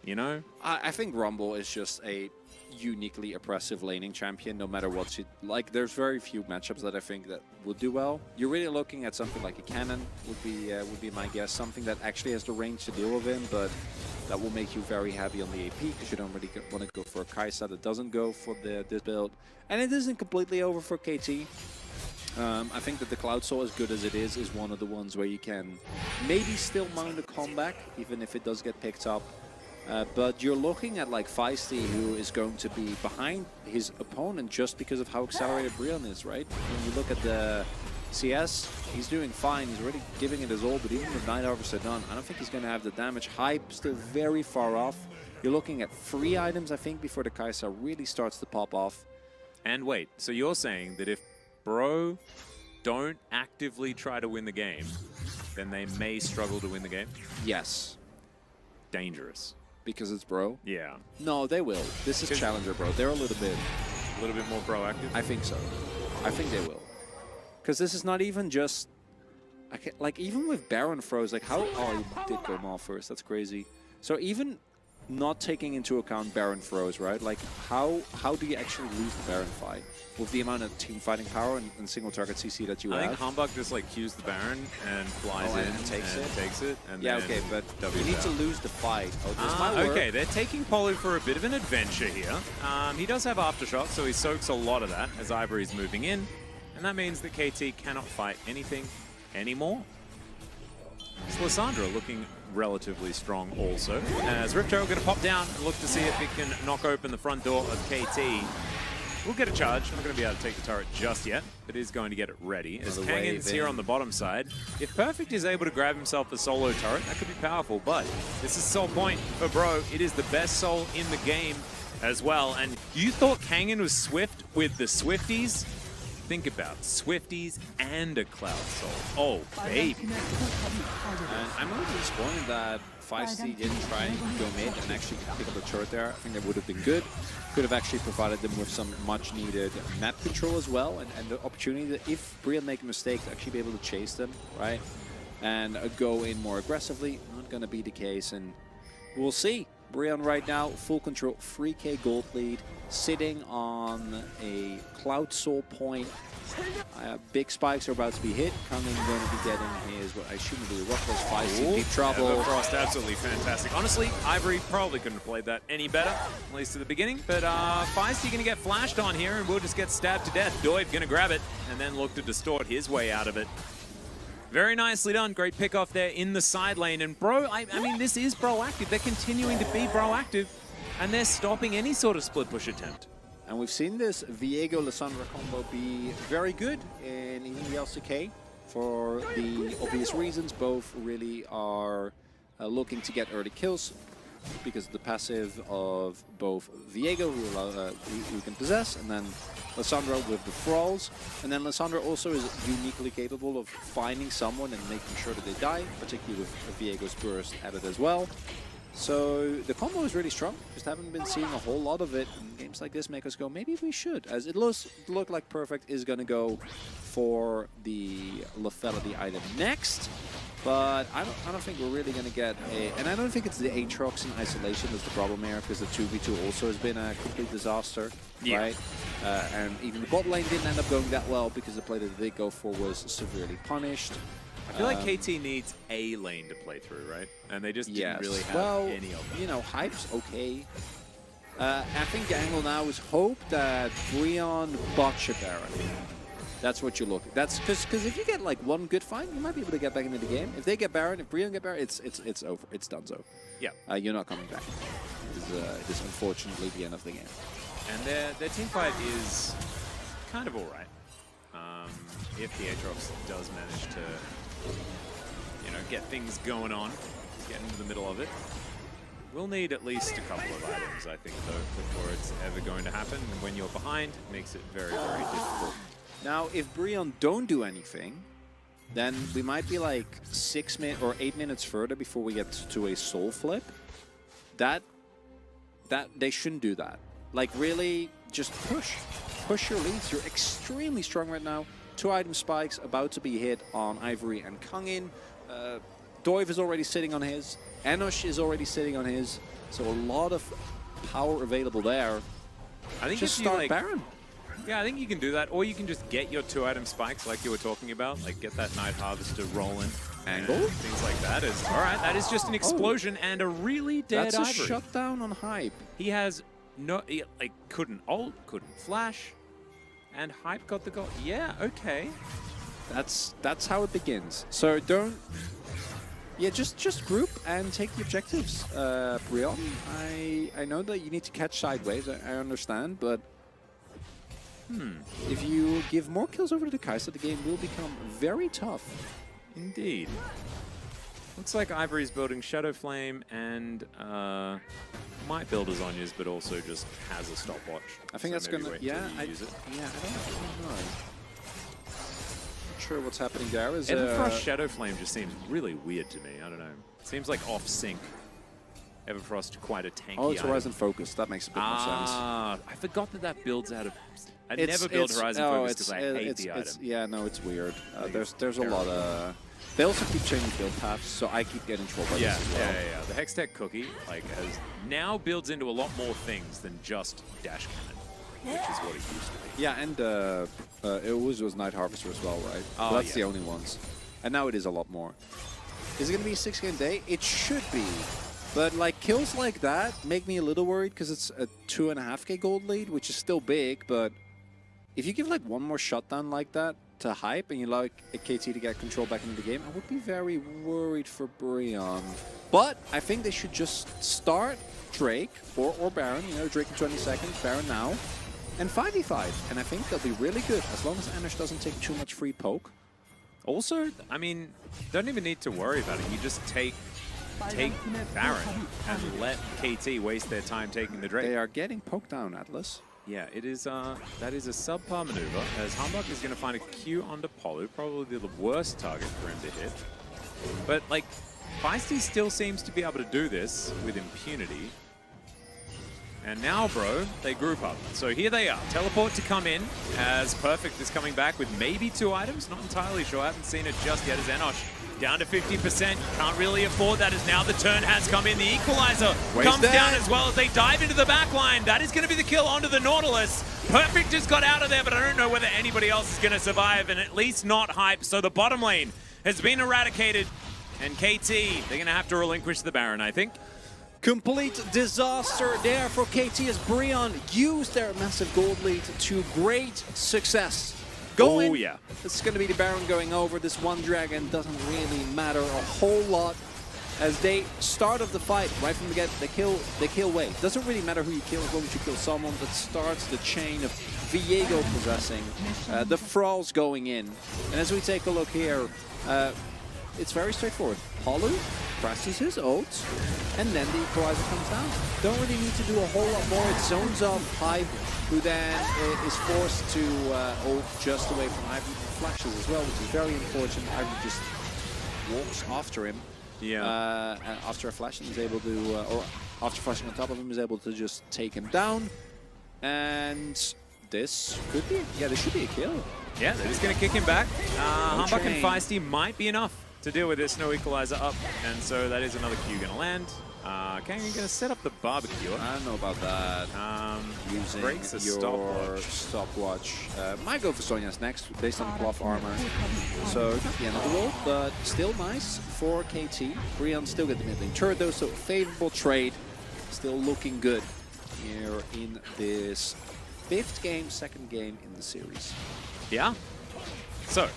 You know? I think Rumble is just a uniquely oppressive laning champion, no matter what. Like, there's very few matchups that I think that would do well. You're really looking at something like a Cannon would be my guess. Something that actually has the range to deal with him, but that will make you very heavy on the AP because you don't really want to go for a Kai'Sa that doesn't go for this build. And it isn't completely over for KT. I think that the Cloud Soul, as good as it is one of the ones where you can maybe still mount a comeback, even if it does get picked up. But you're looking at like Feisty, who is going to be behind his opponent just because of how accelerated Breon is, right? When you look at the CS, he's doing fine. He's already giving it his all, but even with 9 hours done, I don't think he's going to have the damage. Hype still very far off. You're looking at 3 items, I think, before the Kai'Sa really starts to pop off. And wait, so you're saying that if Bro don't actively try to win the game, then they may struggle to win the game? Yes. Dangerous. Because it's Bro? Yeah. No, they will. This is Challenger, bro. They're a little bit more proactive? I think so. I think they will. Because this is not even just... like, even with Baron throws, like, how... Oh, he did go Maul first. That's crazy. So even not taking into account Baron throws, right? Like, how do you actually lose the Baron fight with the amount of team fighting power and single target CC that you have? I think Humbug just like cues the Baron and flies in and takes it. And Yeah, then okay, but you need to lose the fight. Oh, this might work. Okay, they're taking Polu for a bit of an adventure here. He does have Aftershock, so he soaks a lot of that as Ivory's moving in. And that means that KT cannot fight anything anymore. It's Lissandra looking relatively strong also. As Ripto going to pop down and look to see if it can knock open the front door of KT. We'll get a charge. Not going to be able to take the turret just yet, but is going to get it ready. As Kangen's here on the bottom side. If Perfect is able to grab himself a solo turret, that could be powerful, but this is Soul Point for Bro. It is the best soul in the game as well. And you thought Kangen was Swift with the Swifties? Think about Swifties and a Cloud Soul. Oh, baby. And I'm a little disappointed that Feisty didn't try and go mid and actually pick up the turret there. I think that would have been good. Could have actually provided them with some much needed map control as well, and the opportunity that if Brian make a mistake to actually be able to chase them, right? And go in more aggressively. Not going to be the case, and we'll see. Brian right now, full control, 3k gold lead, sitting on a Cloud Soul point. Big spikes are about to be hit. Kangen going to be getting his, what I assume will be Ruffles, Feisty, deep trouble. Frost, absolutely fantastic. Honestly, Ivory probably couldn't have played that any better, at least at the beginning. But Feisty going to get flashed on here, and we'll just get stabbed to death. Doiv going to grab it, and then look to distort his way out of it. Very nicely done. Great pick off there in the side lane. And Bro, I mean, this is proactive. They're continuing to be proactive, and they're stopping any sort of split push attempt. And we've seen this Viego-Lissandra combo be very good in even the LCK for the obvious reasons. Both really are looking to get early kills because of the passive of both Viego, who can possess, and then Lissandra with the thralls. And then Lissandra also is uniquely capable of finding someone and making sure that they die, particularly with Viego's burst added as well. So the combo is really strong. Just haven't been seeing a whole lot of it. And games like this make us go, maybe we should. As it look like Perfect is going to go for the lethality item next. But I don't think we're really going to get a... And I don't think it's the Aatrox in isolation that's the problem here, because the 2v2 also has been a complete disaster, right? And even the bot lane didn't end up going that well because the play that they did go for was severely punished. I feel like KT needs a lane to play through, right? And they just didn't really have any of them. You know, Hype's okay. I think the angle now is hope that Brion botch a Baron. That's what you look at. That's because if you get like one good fight, you might be able to get back into the game. If they get Baron, if Brion get Baron, it's over. It's done so. Yeah. You're not coming back. It is unfortunately the end of the game. And their team fight is kind of all right. If the Aatrox does manage to, you know, get things going on, get into the middle of it. We'll need at least a couple of items, I think, though, before it's ever going to happen. And when you're behind, it makes it very, very difficult. Now, if Brion don't do anything, then we might be like 6 minutes or 8 minutes further before we get to a soul flip. That they shouldn't do that. Like, really, just push your leads. You're extremely strong right now. 2 item spikes about to be hit on Ivory and Kangen. Doiv is already sitting on his. Enosh is already sitting on his. So a lot of power available there. I think just if you start Baron. Yeah, I think you can do that. Or you can just get your 2 item spikes like you were talking about. Like get that Night Harvester rolling. Angle? Things like that. All right, that is just an explosion and a really dead Ivory. That's a shutdown on Hype. He has no, like, couldn't ult, couldn't flash. And Hype got the goal. Yeah, okay. That's how it begins. So don't... Yeah, just group and take the objectives, Brion. I know that you need to catch sideways, I understand, but... If you give more kills over to the Kai'Sa, the game will become very tough. Indeed. Looks like Ivory's building Shadow Flame and might build his Zhonya's, but also just has a stopwatch. I think that's gonna. Yeah, I don't know. Not sure what's happening there. Everfrost Shadow Flame just seems really weird to me. I don't know. It seems like off sync. Everfrost quite a tanky. Oh, it's Horizon Focus. That makes a bit more sense. I forgot that builds out of. I never build Horizon Focus because I hate the item. Yeah, no, it's weird. There's a lot of. They also keep changing build paths, so I keep getting trolled by this as well. Yeah. The Hextech cookie has now builds into a lot more things than just dash cannon, which is what it used to be. Yeah, and it was Night Harvester as well, right? Oh, But that's the only ones. And now it is a lot more. Is it going to be a 6-game day? It should be. But like kills like that make me a little worried because it's a 2.5k gold lead, which is still big, but if you give like one more shutdown like that to Hype and you like a KT to get control back into the game, I would be very worried for Brion. But I think they should just start Drake or Baron, you know, Drake in 20 seconds, Baron now, and 5v5. And I think they'll be really good as long as Anish doesn't take too much free poke. Also, I mean, don't even need to worry about it. You just take Baron and let KT waste their time taking the Drake. They are getting poked down, Atlas. Yeah, it is. That is a subpar maneuver, as Humbug is going to find a Q onto Polu, probably the worst target for him to hit. But, like, Feisty still seems to be able to do this with impunity. And now, bro, they group up. So here they are. Teleport to come in, as Perfect is coming back with maybe 2 items. Not entirely sure. I haven't seen it just yet, as Enosh down to 50%. Can't really afford that, as now the turn has come in. The equalizer comes down as well as they dive into the back line. That is going to be the kill onto the Nautilus. Perfect just got out of there, but I don't know whether anybody else is going to survive, and at least not Hype. So the bottom lane has been eradicated, and KT, they're going to have to relinquish the Baron, I think. Complete disaster there for KT as Brion used their massive gold lead to great success. Oh, yeah. It's going to be the Baron going over. This one dragon doesn't really matter a whole lot as they start of the fight right from the get. They kill Wave. Doesn't really matter who you kill as long as you kill someone. That starts the chain of Viego possessing, the Thralls going in. And as we take a look here, it's very straightforward. Polu presses his ult, and then the equalizer comes down. Don't really need to do a whole lot more. It zones off Hype, who then is forced to ult just away from Hype. Flashes as well, which is very unfortunate. Hype just walks after him. Yeah. And after a flash, he's able to, or after flashing on top of him, is able to just take him down. And this could be, yeah, this should be a kill. Yeah, they're just going to kick him back. Humbug and Feisty might be enough to deal with this. No equalizer up, and so that is another Q going to land. Kang, you're going to set up the barbecue. I don't know about that. Using breaks a your stopwatch. Might go for Sonya's next, based on the bluff armor. So not the end of the world, but still nice for KT. Brion still get the mid lane turret though, so favorable trade. Still looking good here in this 5th game, 2nd game in the series. Yeah. So,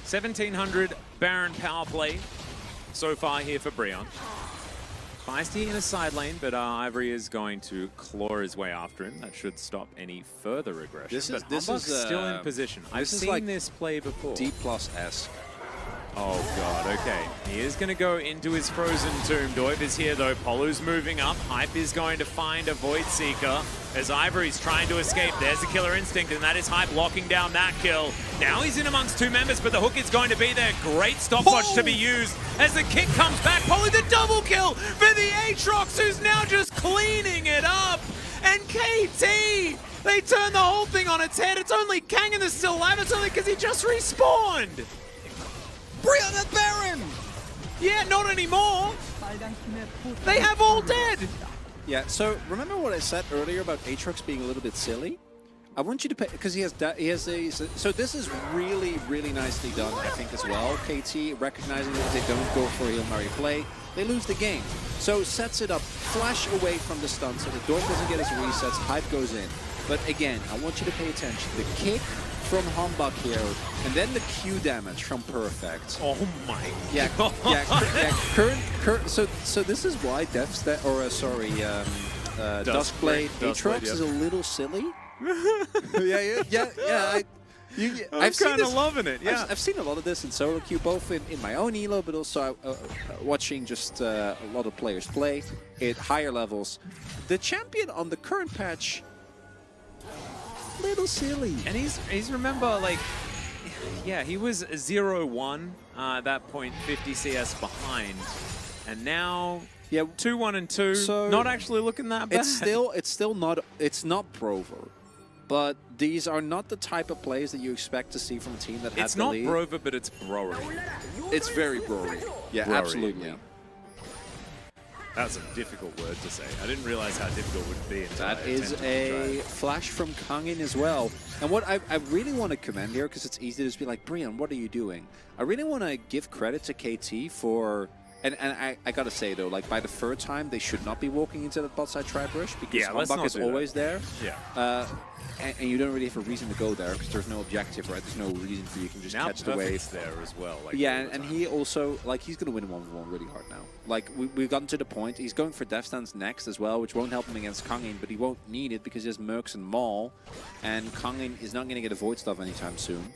1700 Baron power play so far here for Brion. Feisty in a side lane, but Ivory is going to claw his way after him. That should stop any further aggression. This is still in position. I've seen like this play before. D+S. Oh god, okay. He is going to go into his frozen tomb. Doiv is here though. Polu's moving up. Hype is going to find a Void Seeker as Ivory's trying to escape. There's the Killer Instinct, and that is Hype locking down that kill. Now he's in amongst 2 members, but the hook is going to be there. Great stopwatch to be used as the kick comes back. Polu the double kill for the Aatrox, who's now just cleaning it up. And KT, they turn the whole thing on its head. It's only Kang that's still alive. It's only because he just respawned. Brion at Baron! Yeah, not anymore. They have all dead. Yeah, so remember what I said earlier about Aatrox being a little bit silly? I want you to pay, because he has a, so this is really, really nicely done, I think, as well. KT recognizing that if they don't go for a Hail Mary play, they lose the game. So sets it up, flash away from the stun, so the Dork doesn't get his resets, Hype goes in. But again, I want you to pay attention. The kick from Humbug here, and then the Q damage from Perfect. Oh my yeah, god. Current, so this is why Duskblade Aatrox is a little silly. I'm kind of loving it. Yeah, I've seen a lot of this in solo queue, both in my own elo, but also watching just a lot of players play at higher levels. The champion on the current patch, little silly, and he's remember, like, yeah, he was 0-1 at that point, 50 CS behind, and now 2-1 and 2. So not actually looking that bad. It's not Prover. but these are not the type of plays that you expect to see from a team that has It's the not lead. Brover, but it's Brory. It's very Brory. Yeah, Brory, absolutely. yeah. That's a difficult word to say. I didn't realize how difficult it would be. That is a flash from Kangin as well. And what I really want to commend here, because it's easy to just be like, Brian, what are you doing? I really want to give credit to KT for... And I gotta say though, like by the third time, they should not be walking into that bot side trap rush because Hombak is always there. Yeah. And you don't really have a reason to go there because there's no objective, right? There's no reason for you can just catch the wave. There as well. Like yeah, and he also, like, he's going to win 1v1 really hard now. Like, we've gotten to the point, he's going for Death Stance next as well, which won't help him against Kangin, but he won't need it because he has Mercs and Maul, and Kangin is not going to get a Void Stuff anytime soon.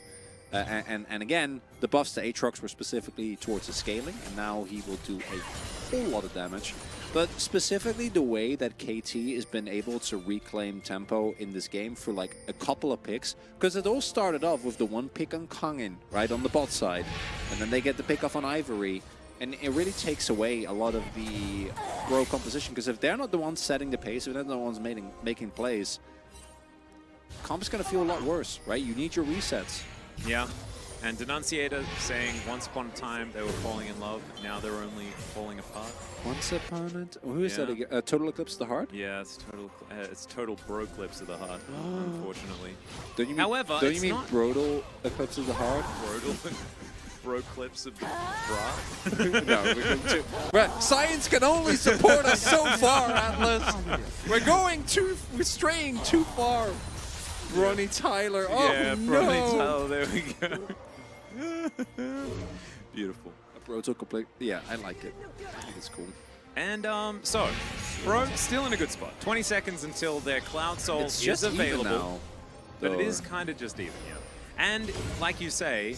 And again, the buffs to Aatrox were specifically towards the scaling, and now he will do a whole lot of damage. But specifically the way that KT has been able to reclaim tempo in this game for like a couple of picks, because it all started off with the one pick on Kangin, right, on the bot side, and then they get the pick off on Ivory, and it really takes away a lot of the row composition, because if they're not the ones setting the pace, if they're not the ones making plays, comp is going to feel a lot worse, right? You need your resets. Yeah, and Denunciator saying once upon a time they were falling in love, now they're only falling apart. Once upon who is that again? Total Eclipse of the Heart? Yeah, it's total bro clips of the heart, unfortunately. Don't you mean, However, don't you mean Brodal Eclipse of the Heart? Bro clips of the bra? No, we're going to... Right, science can only support us so far, Atlas. We're straying too far. Bronny Tyler. Oh, yeah, no. Bronny Tyler, there we go. Beautiful. Bro's complete. Yeah, I like it. I think it's cool. And so, Bro still in a good spot. 20 seconds until their Cloud Soul It's is just available. even now, but it is kind of just even, yeah. And like you say,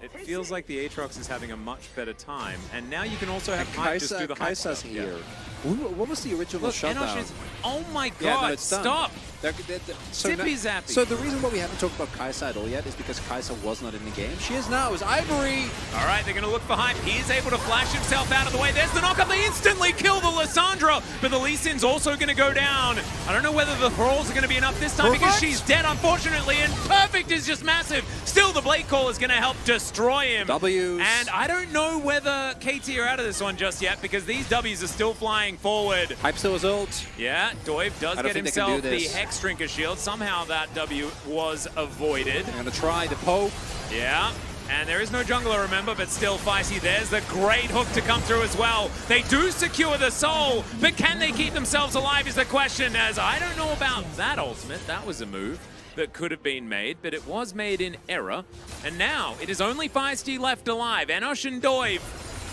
it feels like the Aatrox is having a much better time. And now you can also have Hype just do the Hype Kai'Sa's stuff. here. Yeah. What was the original Look, shutdown? Enosh is, oh my god, Yeah, no, it's done. stop! So Zippy zappy. So the reason why we haven't talked about Kai'Sa at all yet is because Kai'Sa was not in the game. She is now. It's Ivory. All right, they're going to look for Hype. He's able to flash himself out of the way. There's the knockup. They instantly kill the Lissandra, but the Lee Sin's also going to go down. I don't know whether the thralls are going to be enough this time because she's dead, unfortunately, and Perfect is just massive. Still, the Blade Call is going to help destroy him. W's. And I don't know whether KT are out of this one just yet because these W's are still flying forward. Hype still has ult. Yeah, Doiv does get himself the this. Hex Drinker Shield. Somehow that W was avoided. They're going to try the poke. Yeah, and there is no jungler, remember, but still feisty. There's the great hook to come through as well. They do secure the soul, but can they keep themselves alive is the question, as I don't know about that ultimate. That was a move that could have been made, but it was made in error. And now it is only feisty left alive. Enosh and Doiv,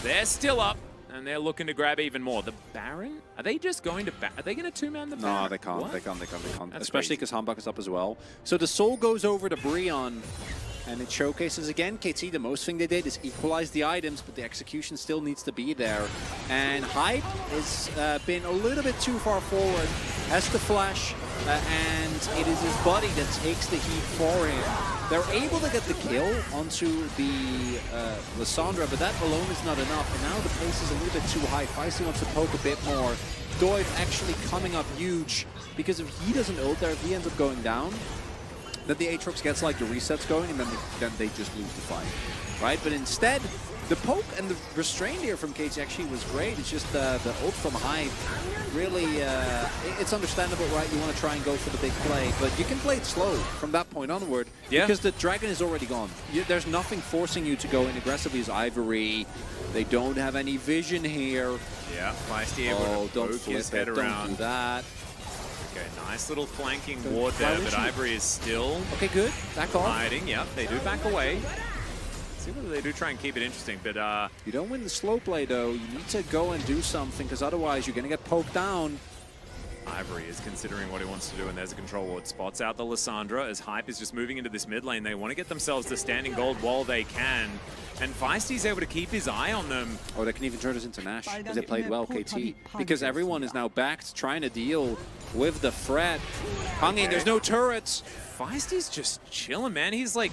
they're still up. And they're looking to grab even more. The Baron? Are they just going to... Are they going to two-man the Baron? No, they can't. What? They can't. That's especially because Hombak is up as well. So the soul goes over to Brion, and it showcases again. KT, the most thing they did is equalize the items, but the execution still needs to be there. And Hype has been a little bit too far forward, has the flash, and it is his buddy that takes the heat for him. They're able to get the kill onto the Lissandra, but that alone is not enough. And now the pace is a little bit too high. Feisty wants to poke a bit more. Doiv actually coming up huge, because if he doesn't ult there, if he ends up going down, then the Aatrox gets like the resets going, and then they just lose the fight, right? But instead, the poke and the restraint here from KT actually was great. It's just the ult from Hype. Really, it's understandable, right? You want to try and go for the big play, but you can play it slow from that point onward, because the dragon is already gone. There's nothing forcing you to go in aggressively as Ivory. They don't have any vision here. Yeah, feisty able to don't poke his head don't around. do that. Okay, nice little flanking ward there, but Ivory is still good. Back off. hiding. Yep, they do back away. See whether they do try and keep it interesting, but you don't win the slow play though. You need to go and do something, because otherwise you're gonna get poked down. Ivory is considering what he wants to do, and there's a control ward. Spots out the Lissandra as Hype is just moving into this mid lane. They want to get themselves to standing gold while they can, and Feisty's able to keep his eye on them. Oh, they can even turn this into Nash, because they played well, KT. Because everyone is now backed, trying to deal with the threat. Kangin, there's no turrets. Feisty's just chilling, man. He's like,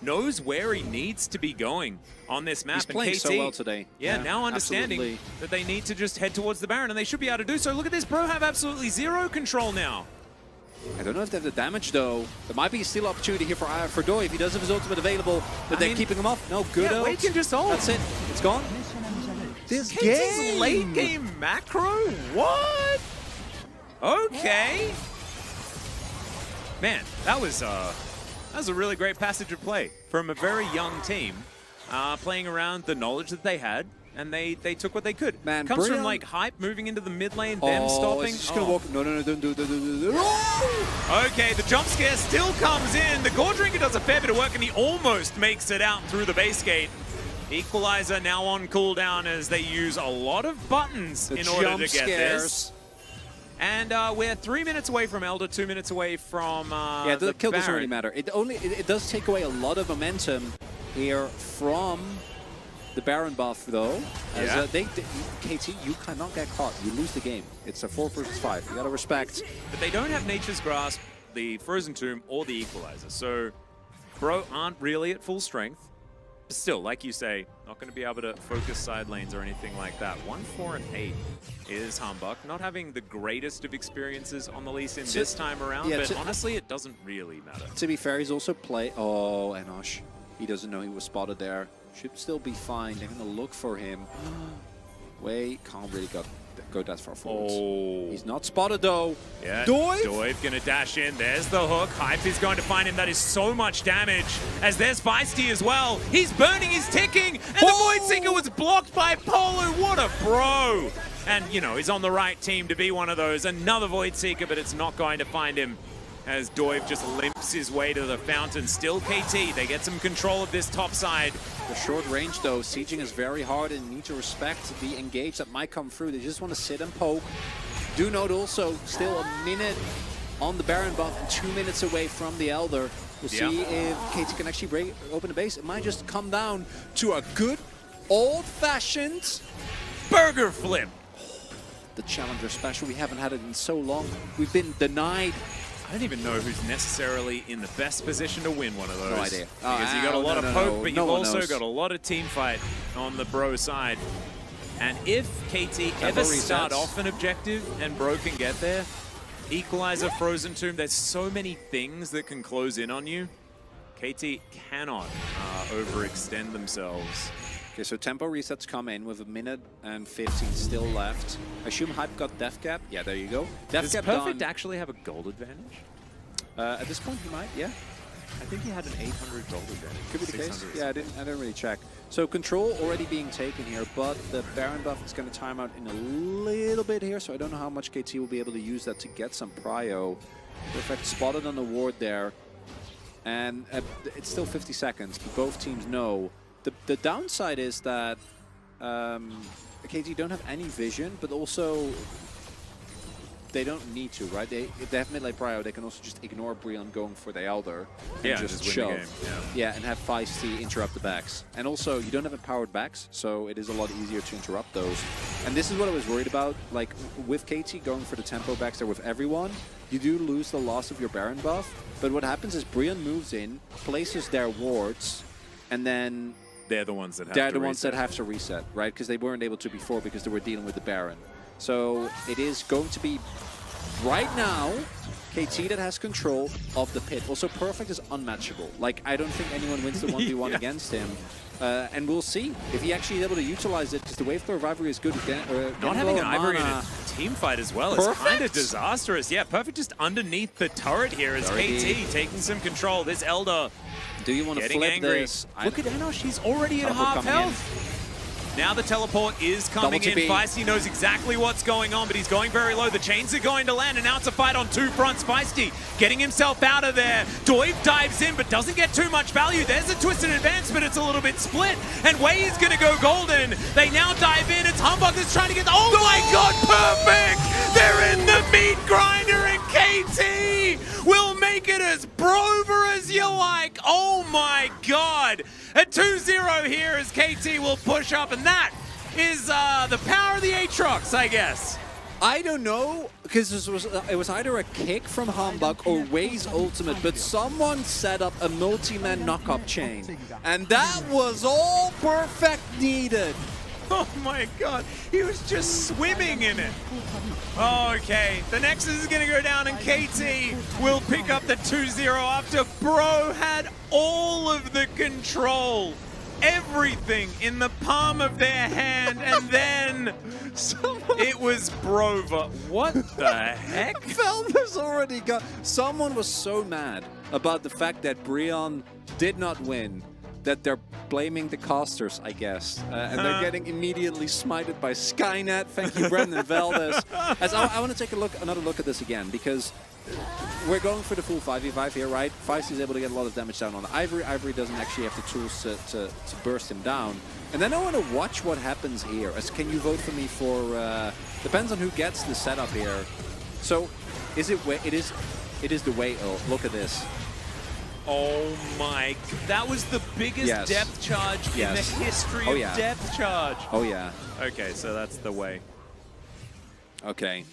knows where he needs to be going on this map. He's playing and KT, so well today. Yeah, now understanding that they need to just head towards the Baron, and they should be able to do so. Look at this, Bro have absolutely zero control now. I don't know if they have the damage, though. There might be a steal opportunity here for Doi if he does have his ultimate available, but they're keeping him off. No, good ult. Wade can just ult. That's it. It's gone. This KT's late game macro? What? Okay. Man, that was a really great passage of play from a very young team, playing around the knowledge that they had, and they took what they could. Man, comes Brian, from like hype moving into the mid lane, them stopping. It's just gonna walk. No, don't do. Okay, the jump scare still comes in. The Gore Drinker does a fair bit of work, and he almost makes it out through the base gate. Equalizer now on cooldown as they use a lot of buttons in order to get this. And we're 3 minutes away from Elder, 2 minutes away from yeah, the kill doesn't really Baron. matter. It does take away a lot of momentum here from the Baron buff, though. As, KT, you cannot get caught. You lose the game. It's a 4 versus 5. You gotta respect. But they don't have Nature's Grasp, the Frozen Tomb, or the Equalizer. So Bro aren't really at full strength. But still, like you say, not going to be able to focus side lanes or anything like that. 1, 4, and 8 is Humbug. Not having the greatest of experiences on the Lee Sin this time around, but honestly, it doesn't really matter. To be fair, he's also Oh, Enosh. He doesn't know he was spotted there. Should still be fine. They're going to look for him. Wait, can't really go that far forward. Oh. He's not spotted, though. Yeah, Doi going to dash in. There's the hook. Hype is going to find him. That is so much damage. As there's Feisty as well. He's burning, he's ticking. And the Void Seeker was blocked by Polo. What a bro. And, you know, he's on the right team to be one of those. Another Void Seeker, but it's not going to find him. As Doiv just limps his way to the fountain. Still KT, they get some control of this top side. The short range, though, sieging is very hard and need to respect the engage that might come through. They just want to sit and poke. Do note also, still a minute on the Baron buff and 2 minutes away from the Elder. We'll see if KT can actually open the base. It might just come down to a good, old-fashioned burger flip. The Challenger special, we haven't had it in so long. We've been denied. I don't even know who's necessarily in the best position to win one of those. No idea. Because you got a lot of poke, but you've also got a lot of team fight on the Bro side. And if KT ever start off an objective and Bro can get there, Equalizer, Frozen Tomb, there's so many things that can close in on you. KT cannot overextend themselves. Okay, so tempo resets come in with 1 minute and 15 still left. I assume Hype got Death Cap. Yeah, there you go. Death Cap Perfect actually have a gold advantage? At this point, he might, yeah. I think he had an 800 gold advantage. Could be the case. Yeah, I didn't really check. So control already being taken here, but the Baron buff is going to time out in a little bit here, so I don't know how much KT will be able to use that to get some prio. Perfect, spotted on the ward there. And it's still 50 seconds, but both teams know. The downside is that KT don't have any vision, but also they don't need to, right? If they have mid-lane prio, they can also just ignore Brion going for the Elder and just shove. Win the game. Yeah, and have Feisty interrupt the backs. And also, you don't have empowered backs, so it is a lot easier to interrupt those. And this is what I was worried about. Like, with KT going for the tempo backs there with everyone, you do lose the loss of your Baron buff. But what happens is Brion moves in, places their wards, and then they're the ones that have to reset, right? Because they weren't able to before because they were dealing with the Baron. So it is going to be, right now, KT that has control of the pit. Also, Perfect is unmatchable. Like, I don't think anyone wins the 1v1 against him. And we'll see if he actually is able to utilize it, because the wave throw of Ivory is good. Not having an Ivory in a team fight as well is kind of disastrous. Yeah, Perfect just underneath the turret here as KT taking some control. This Elder do you want to flip this? Look at Enosh, he's already at half health. Now the teleport is coming in. Feisty knows exactly what's going on, but he's going very low. The chains are going to land, and now it's a fight on two fronts. Feisty getting himself out of there. Doiv dives in, but doesn't get too much value. There's a twisted advance, but it's a little bit split. And Wei is going to go golden. They now dive in. It's Humbug that's trying to get... Oh my god, perfect! They're in the meat grinder, and KT will make it as brover as you like. Oh my god! A 2-0 here as KT will push up, and that is the power of the Aatrox, I guess. I don't know, because it was either a kick from Humbug or Wei's ultimate, but someone set up a multi-man knock-up chain. And that was all Perfect needed. Oh my god, he was just swimming in it. Okay, the Nexus is gonna go down and KT will pick up the 2-0 after Bro had all of the control. Everything in the palm of their hand, and then it was Brova. What the heck? Felder's already got... Someone was so mad about the fact that Brion did not win that they're blaming the casters, I guess. And they're getting immediately smited by Skynet. Thank you, Brendan Valdez. As I want to take another look at this again, because we're going for the full 5v5 here, right? Feisty is able to get a lot of damage down on the Ivory. Ivory doesn't actually have the tools to burst him down. And then I want to watch what happens here. As can you vote for me for... depends on who gets the setup here. So, is it... It is the way... Oh, look at this. Oh my... That was the biggest depth charge in the history of depth charge. Oh, yeah. Okay, so that's the way. Okay.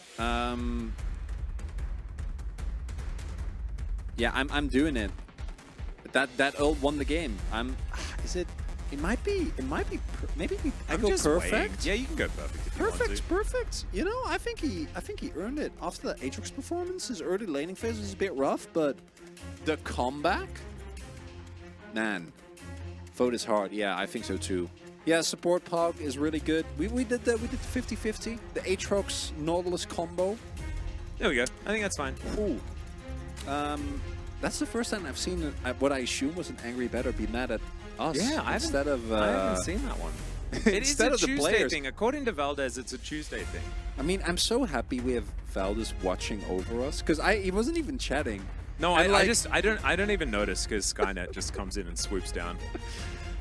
Yeah, I'm doing it. That ult won the game. Is it? It might be. Maybe I go perfect. Waiting. Yeah, you can go perfect. If you want to. Perfect. You know, I think he earned it after the Aatrox performance. His early laning phase was a bit rough, but the comeback, man, vote is hard. Yeah, I think so too. Yeah, support Pog is really good. We did the 50-50, the Aatrox Nautilus combo. There we go. I think that's fine. Ooh. That's the first time I've seen what I assume was an angry bettor be mad at us. Yeah, I haven't seen that one. It is a Tuesday thing. According to Valdez, it's a Tuesday thing. I mean, I'm so happy we have Valdez watching over us, because he wasn't even chatting. No, I don't even notice, because Skynet just comes in and swoops down.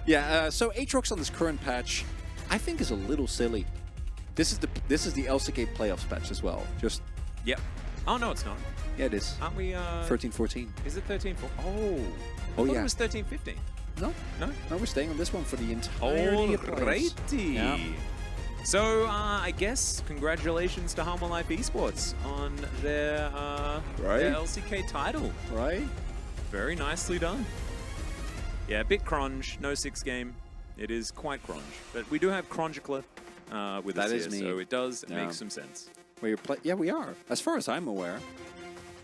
Yeah, so Aatrox on this current patch, I think is a little silly. This is the LCK playoffs patch as well. Just yep. Oh no, it's not. Yeah, it is. Aren't we 13-14. Is it 13-14? Oh yeah. It was 13-15. No, we're staying on this one for the entirety of playoffs. Alrighty. Yeah. So, I guess congratulations to Harmon Life Esports on their LCK title. Right. Very nicely done. Yeah, a bit cronge, no 6 game. It is quite cronge. But we do have Cronjicler with us here, so it does make some sense. Yeah, we are. As far as I'm aware.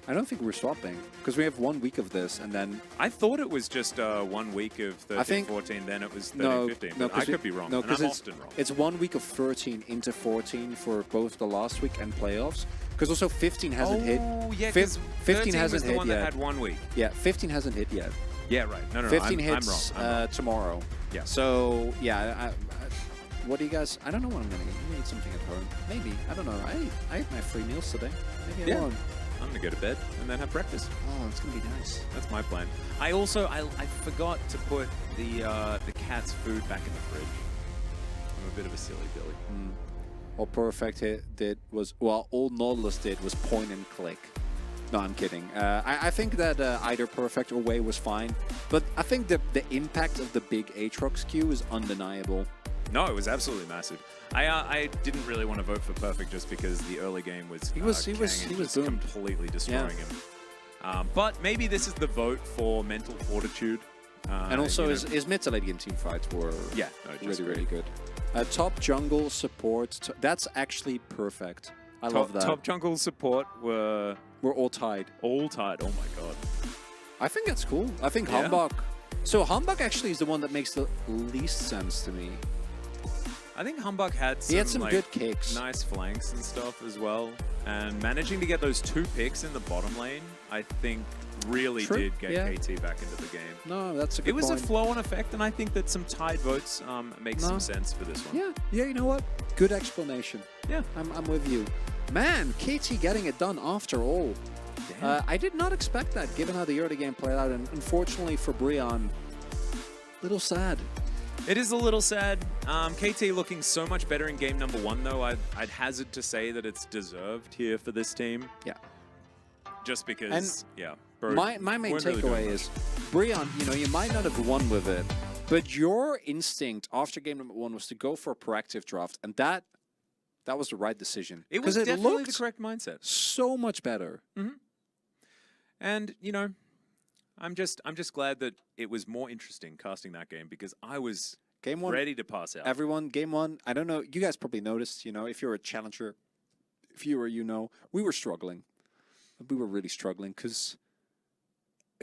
I don't think we're swapping, because we have 1 week of this, and then... I thought it was just 1 week of 13-14, then it was 13-15, but I could be wrong, and I'm often wrong. It's 1 week of 13 into 14 for both the last week and playoffs, because also 15 hasn't hit. Oh, yeah, 15 hasn't hit the one that had 1 week. Yeah, 15 hasn't hit yet. Yeah, right. No, 15 hits I'm wrong. Tomorrow. Yeah. So, yeah, what do you guys... I don't know what I'm going to get. I'm going to eat something at home. Maybe. I don't know. I ate my free meals today. Maybe I won't. I'm gonna go to bed and then have breakfast. Oh, it's gonna be nice. That's my plan. I also I forgot to put the cat's food back in the fridge. I'm a bit of a silly Billy. All Perfect did was all Nautilus did was point and click. No, I'm kidding. I think that either Perfect or Way was fine, but I think the impact of the big Aatrox queue is undeniable. No, it was absolutely massive. I didn't really want to vote for Perfect just because the early game was he was completely destroying him. But maybe this is the vote for mental fortitude. And also his mid to late game team fights were really good. Top jungle support, that's actually perfect. I love that. Top jungle support were all tied. All tied. Oh my god. I think that's cool. I think Hambach. So Hambach actually is the one that makes the least sense to me. I think Humbug had some like, good kicks. Nice flanks and stuff as well. And managing to get those 2 picks in the bottom lane, I think really did get KT back into the game. No, that's a good point. It was a flow-on effect, and I think that some tied votes make some sense for this one. Yeah, you know what? Good explanation. Yeah. I'm with you. Man, KT getting it done after all. I did not expect that, given how the early game played out, and unfortunately for Brion, little sad. It is a little sad. KT looking so much better in game number 1, though. I'd hazard to say that it's deserved here for this team. Yeah. Just because, Bro, my main takeaway is, Brion, you might not have won with it, but your instinct after game number 1 was to go for a proactive draft, and that was the right decision. It was definitely the correct mindset. So much better. And, I'm just glad that it was more interesting casting that game because I was Game 1. Ready to pass out. Everyone, Game 1. I don't know. You guys probably noticed, you know, if you're a challenger viewer, you know, we were struggling. We were really struggling because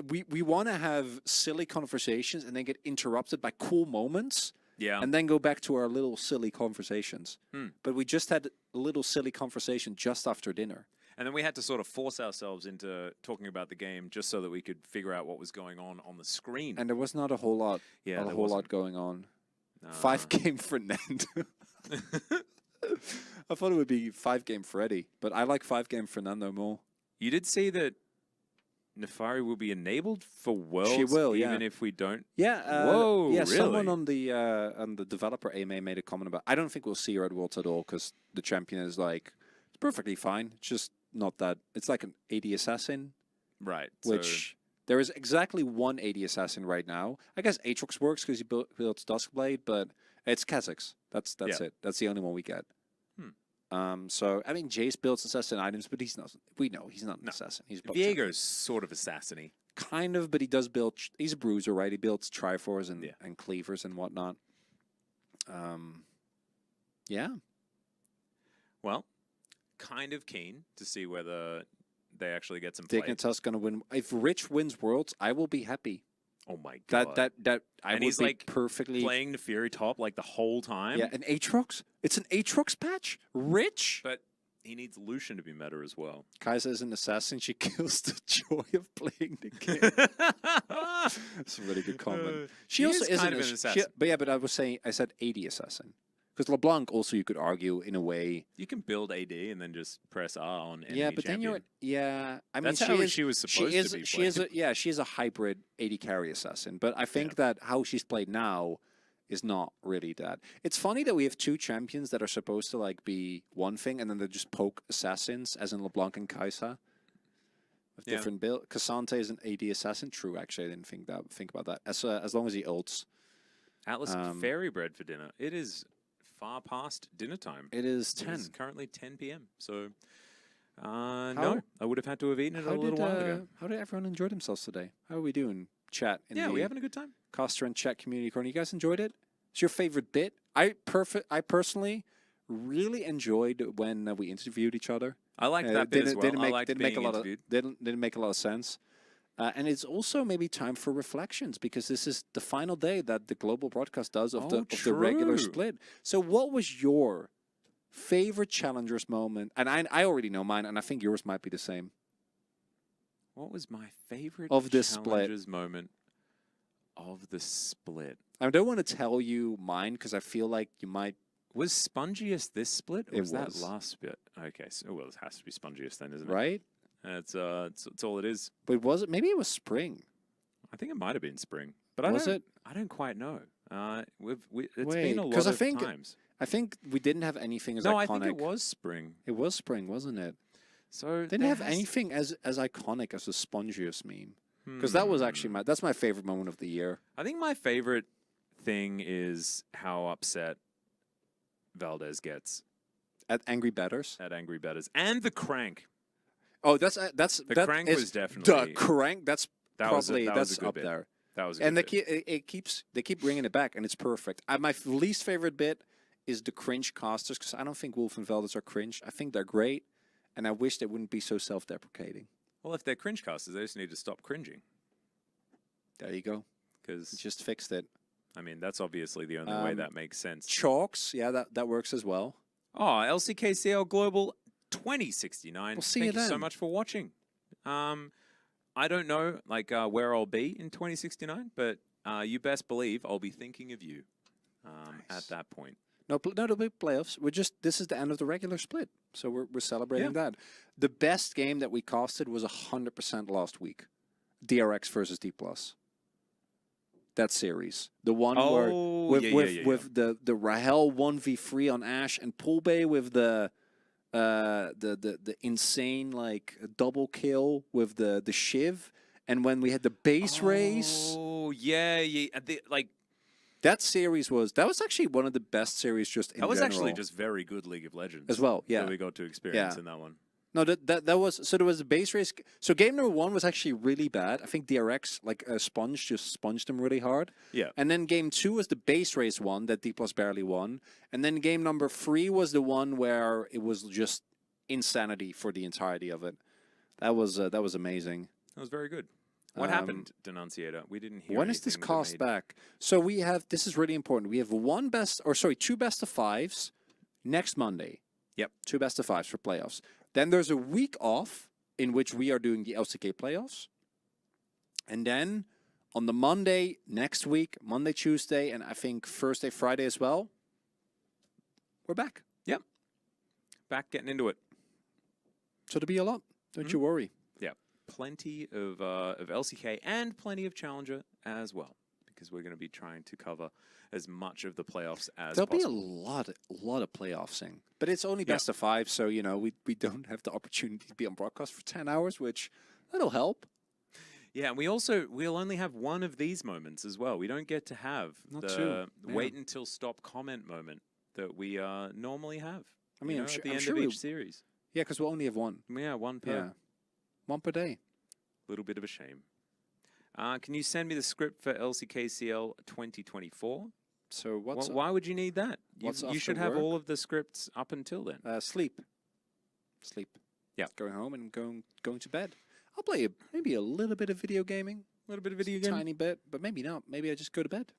we want to have silly conversations and then get interrupted by cool moments. Yeah. And then go back to our little silly conversations. But we just had a little silly conversation just after dinner. And then we had to sort of force ourselves into talking about the game just so that we could figure out what was going on the screen. And there was not a whole lot. Yeah, not a whole lot going on. No. 5-game Fernando. I thought it would be 5-game Freddy, but I like 5-game Fernando more. You did see that Nefari will be enabled for Worlds, She will, even if we don't. Yeah. Whoa, yeah. really? Someone on the developer AMA made a comment about. I don't think we'll see her at Worlds at all because the champion is like it's perfectly fine. It's just not that. It's like an AD assassin, Right. which there is exactly one AD assassin right now. I guess Aatrox works because he builds Duskblade, but it's Kazakhs. That's Yeah. it. That's the only one we get. So I mean, Jace builds assassin items, but he's not. We know he's not an assassin. He's Viego's sort of assassin-y. kind of, but he does build. He's a bruiser, right? He builds Triforce and cleavers and whatnot. Yeah. Well, kind of keen to see whether they actually get some play. Dignitas gonna win. If Rich wins Worlds, I will be happy. Oh my god. That I And would he's, be like, perfectly playing the Fury top like the whole time. Yeah, an Aatrox. It's an Aatrox patch. Rich. But he needs Lucian to be meta as well. Kaiser is an assassin. She kills the joy of playing the game. That's a really good comment. She also is kind isn't of an assassin. but I was saying I said AD assassin because LeBlanc also you could argue in a way. You can build AD and then just press R on enemy Yeah, but then champion. I mean That's how she was supposed to be played. She is a hybrid AD carry assassin, but I think that how she's played now is not really that. It's funny that we have two champions that are supposed to like be one thing and then they just poke assassins, as in LeBlanc and Kai'Sa. With different build. Cassante is an AD assassin. True, actually, I didn't think about that. As long as he ults. Atlas fairy bread for dinner. It is far past dinner time. It is 10. It is currently 10 p.m. So, no, I would have had to have eaten it a little while ago. How did everyone enjoy themselves today? How are we doing? Chat. We're having a good time. Caster and chat community corner. You guys enjoyed it? It's your favorite bit? I personally really enjoyed when we interviewed each other. I liked that bit as well. Didn't I liked being interviewed. Didn't make a lot of sense. And it's also maybe time for reflections because this is the final day that the global broadcast does of the regular split. So what was your favorite challengers moment? And I already know mine, and I think yours might be the same. What was my favorite of this challengers split moment of the split? I don't want to tell you mine because I feel like you might. Was Spongiest this split, or It was that was. last split? Okay, so well, it has to be Spongiest then, isn't it? Right? It's all it is. But was it? Maybe it was spring. I think it might have been spring, but Was it? I don't quite know. It's Wait, been a 'cause lot I of think- times. I think we didn't have anything as No, iconic. I think it was spring. It was spring, wasn't it? So Didn't there have has- anything as iconic as the Spongius meme. Because that was actually that's my favorite moment of the year. I think my favorite thing is how upset Valdez gets At Angry Betters. at Angry Betters and the crank. Oh, that's The crank was definitely the crank. That's that was probably a that's good up bit. there. That was a And good they keep bringing it back, and it's perfect. My least favorite bit is the cringe casters because I don't think Wolf and Valdez are cringe. I think they're great, and I wish they wouldn't be so self-deprecating. Well, if they're cringe casters, they just need to stop cringing. There you go. Because Just fixed it. I mean, that's obviously the only way that makes sense. Chalks, yeah, that works as well. Oh, LCK CL Global 2069. We'll see Thank you you so then. much for watching. I don't know where I'll be in 2069, but you best believe I'll be thinking of you at that point. No, there'll be playoffs. This is the end of the regular split, so we're celebrating that. The best game that we casted was 100% last week, DRX versus D+. That series, the one where with the Rahel 1v3 on Ashe and Poolbay with the insane like double kill with the Shiv, and when we had the base race. Oh yeah. That series was actually one of the best series just in That was general. actually just very good League of Legends as well. Yeah, that we got to experience in that one. No, that was so. There was a base race. So game number 1 was actually really bad. I think DRX like a sponge just sponged them really hard. Yeah. And then game 2 was the base race one that D+ barely won. And then game number 3 was the one where it was just insanity for the entirety of it. That was amazing. That was very good. What happened, Denunciator? We didn't hear. When is this cast back? So we have. This is really important. We have 2 best of 5s next Monday. Yep. 2 best of 5s for playoffs. Then there's a week off in which we are doing the LCK playoffs. And then on the Monday next week, Monday, Tuesday, and I think Thursday, Friday as well, we're back. Yep. Back getting into it. So there'll be a lot. Don't you worry. Yeah. Plenty of LCK and plenty of Challenger as well, because we're going to be trying to cover as much of the playoffs as There'll possible. be a lot of playoffsing. But it's only best of 5, so, you know, we don't have the opportunity to be on broadcast for 10 hours, which that'll help. Yeah, and we'll only have one of these moments as well. We don't get to have wait until stop comment moment that we normally have. I mean, at the end of each series. Yeah, because we'll only have one. Yeah, one per. Yeah. One per day. Little bit of a shame. Can you send me the script for LCK CL 2024? So why would you need that? You should have all of the scripts up until then. Sleep. Yeah. Going home and going to bed. I'll play maybe a little bit of video gaming. A little bit of video gaming. Tiny bit, but maybe not. Maybe I just go to bed.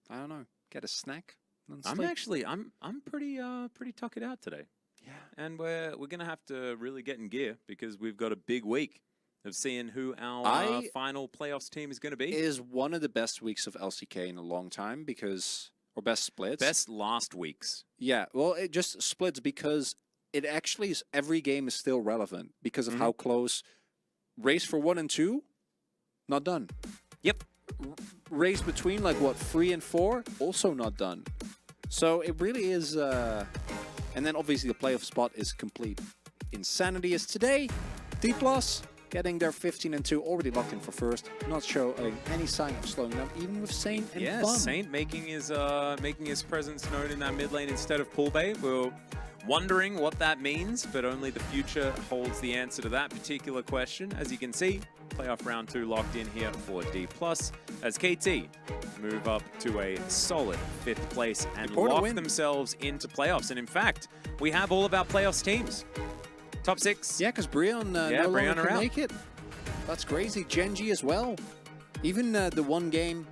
I don't know. Get a snack. And sleep. I'm pretty tuckered out today. Yeah. And we're gonna have to really get in gear because we've got a big week of seeing who our final playoffs team is going to be. It is one of the best weeks of LCK in a long time because, or best splits. Best last weeks. Yeah, well, it just splits because it actually is, every game is still relevant because of how close. Race for 1 and 2, not done. Yep. Race between 3 and 4, also not done. So it really is, and then obviously the playoff spot is complete insanity as today. D+ getting their 15 and 2 already locked in for first, not showing any sign of slowing down, even with Saint and Bum. Saint making his presence known in that mid lane instead of Pool Bay. We're wondering what that means, but only the future holds the answer to that particular question. As you can see, playoff round 2 locked in here for D+, as KT move up to a solid 5th place and lock themselves into playoffs. And in fact, we have all of our playoffs teams. Top 6. Yeah, because Breon no longer can make it. That's crazy. Gen.G as well. Even the one game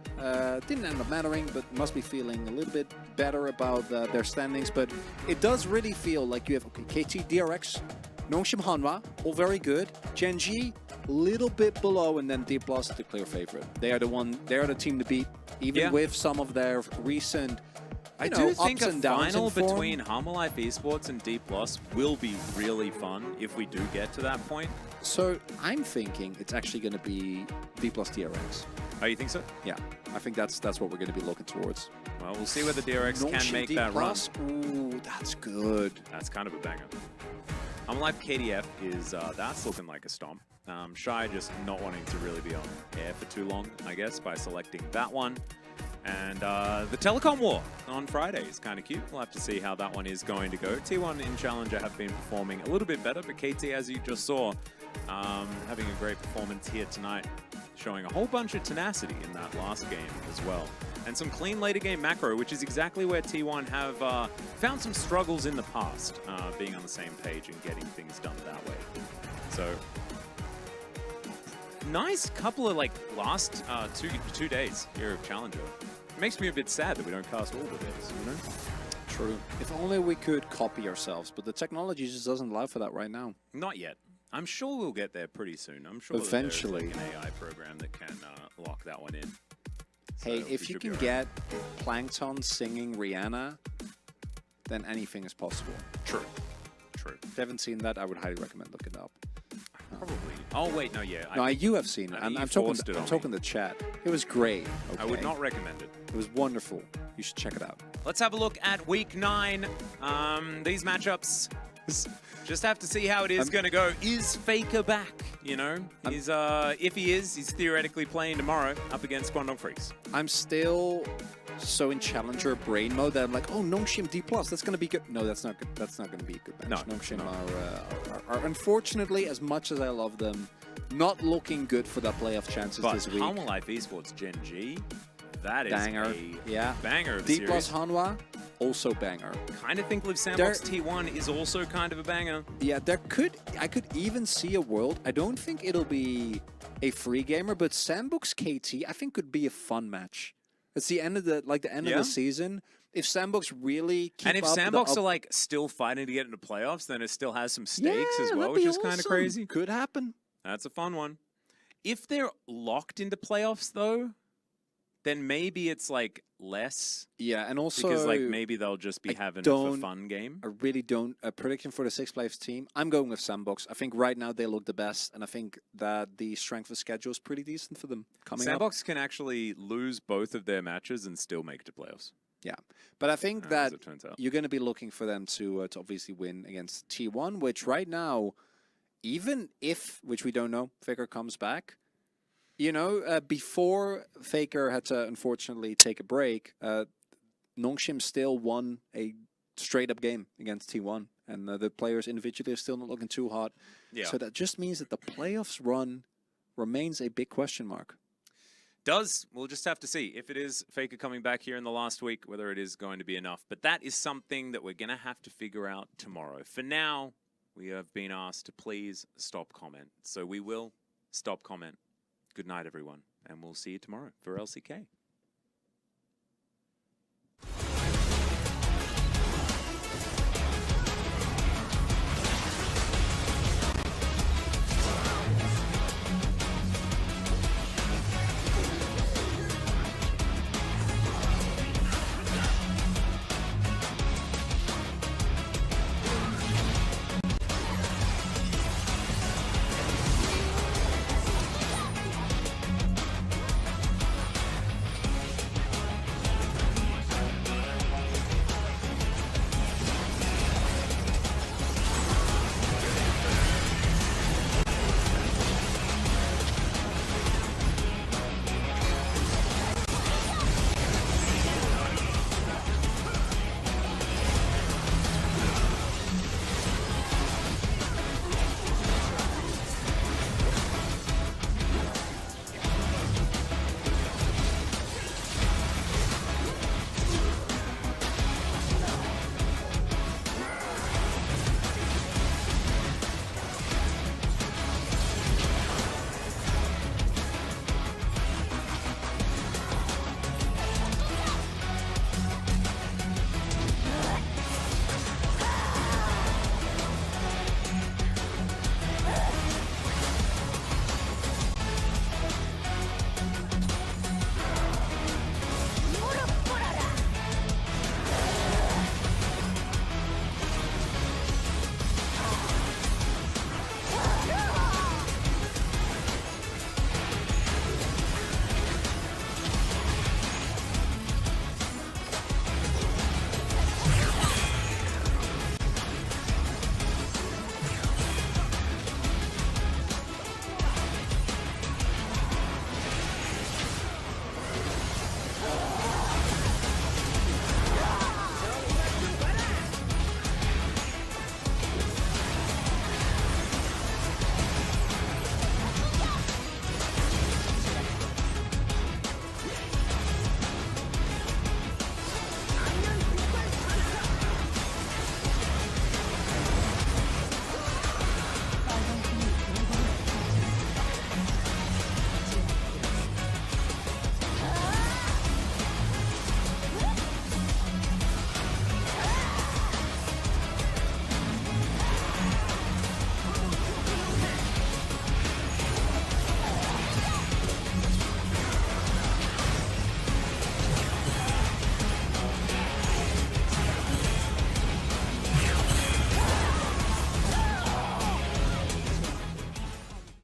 didn't end up mattering, but must be feeling a little bit better about their standings. But it does really feel like you have, KT, DRX, Nongshim Hanwha, all very good. Gen.G, a little bit below, and then D+, the clear favorite. They are the team to beat, even with some of their recent I do think a final between Harmalife Esports and D+ will be really fun if we do get to that point. So I'm thinking it's actually going to be D+ DRX. Oh, you think so? Yeah, I think that's what we're going to be looking towards. Well, we'll see whether DRX can make that run. Ooh, that's good. That's kind of a banger. Harmalife KDF is that's looking like a stomp. Shy just not wanting to really be on air for too long, I guess, by selecting that one. And the Telecom War on Friday is kind of cute. We'll have to see how that one is going to go. T1 in Challenger have been performing a little bit better, but KT, as you just saw, having a great performance here tonight, showing a whole bunch of tenacity in that last game as well. And some clean later game macro, which is exactly where T1 have found some struggles in the past, being on the same page and getting things done that way. So, nice couple of last two days here of Challenger. It makes me a bit sad that we don't cast all the days, you know? True. If only we could copy ourselves, but the technology just doesn't allow for that right now. Not yet. I'm sure we'll get there pretty soon. I'm sure eventually there's an AI program that can lock that one in. Hey, so if you can get Plankton singing Rihanna, then anything is possible. True. True. If you haven't seen that, I would highly recommend looking it up. Probably. Oh wait, no, yeah. No, you have seen it. I'm talking the chat. It was great. Okay. I would not recommend it. It was wonderful. You should check it out. Let's have a look at week 9. These matchups. Just have to see how it is going to go. Is Faker back? You know, if he is, he's theoretically playing tomorrow up against Guangdong Freaks. I'm still so in Challenger brain mode that I'm like, oh, Nongshim D+, that's going to be good. No, that's not good. That's not going to be a good match. No, Nongshim are unfortunately, as much as I love them, not looking good for their playoff chances But this week. Hanwha Life Esports Gen.G, that is Banger. a banger of the D+ series. Hanwha, also banger. Kind of think Live Sandbox T1 is also kind of a banger. Yeah, I could even see a world. I don't think it'll be a free gamer, but Sandbox KT I think could be a fun match. It's the end of the end of the season. If Sandbox really keep And if up Sandbox the are like still fighting to get into playoffs, then it still has some stakes as well, that'd which be is kind of awesome. crazy. Could happen. That's a fun one. If they're locked into playoffs though, then maybe it's like less. Yeah, and also Because like maybe they'll just be having a fun game. I really don't. A prediction for the sixth place team. I'm going with Sandbox. I think right now they look the best, and I think that the strength of schedule is pretty decent for them coming Sandbox can actually lose both of their matches and still make it to playoffs. Yeah, but I think that as it turns out. you're going to be looking for them to obviously win against T1, which right now, even if, which we don't know, Faker comes back, you know, before Faker had to unfortunately take a break, Nongshim still won a straight-up game against T1, and the players individually are still not looking too hot. Yeah. So that just means that the playoffs run remains a big question mark. We'll just have to see if it is Faker coming back here in the last week, whether it is going to be enough. But that is something that we're going to have to figure out tomorrow. For now, we have been asked to please stop comment. So we will stop comment. Good night, everyone. And we'll see you tomorrow for LCK.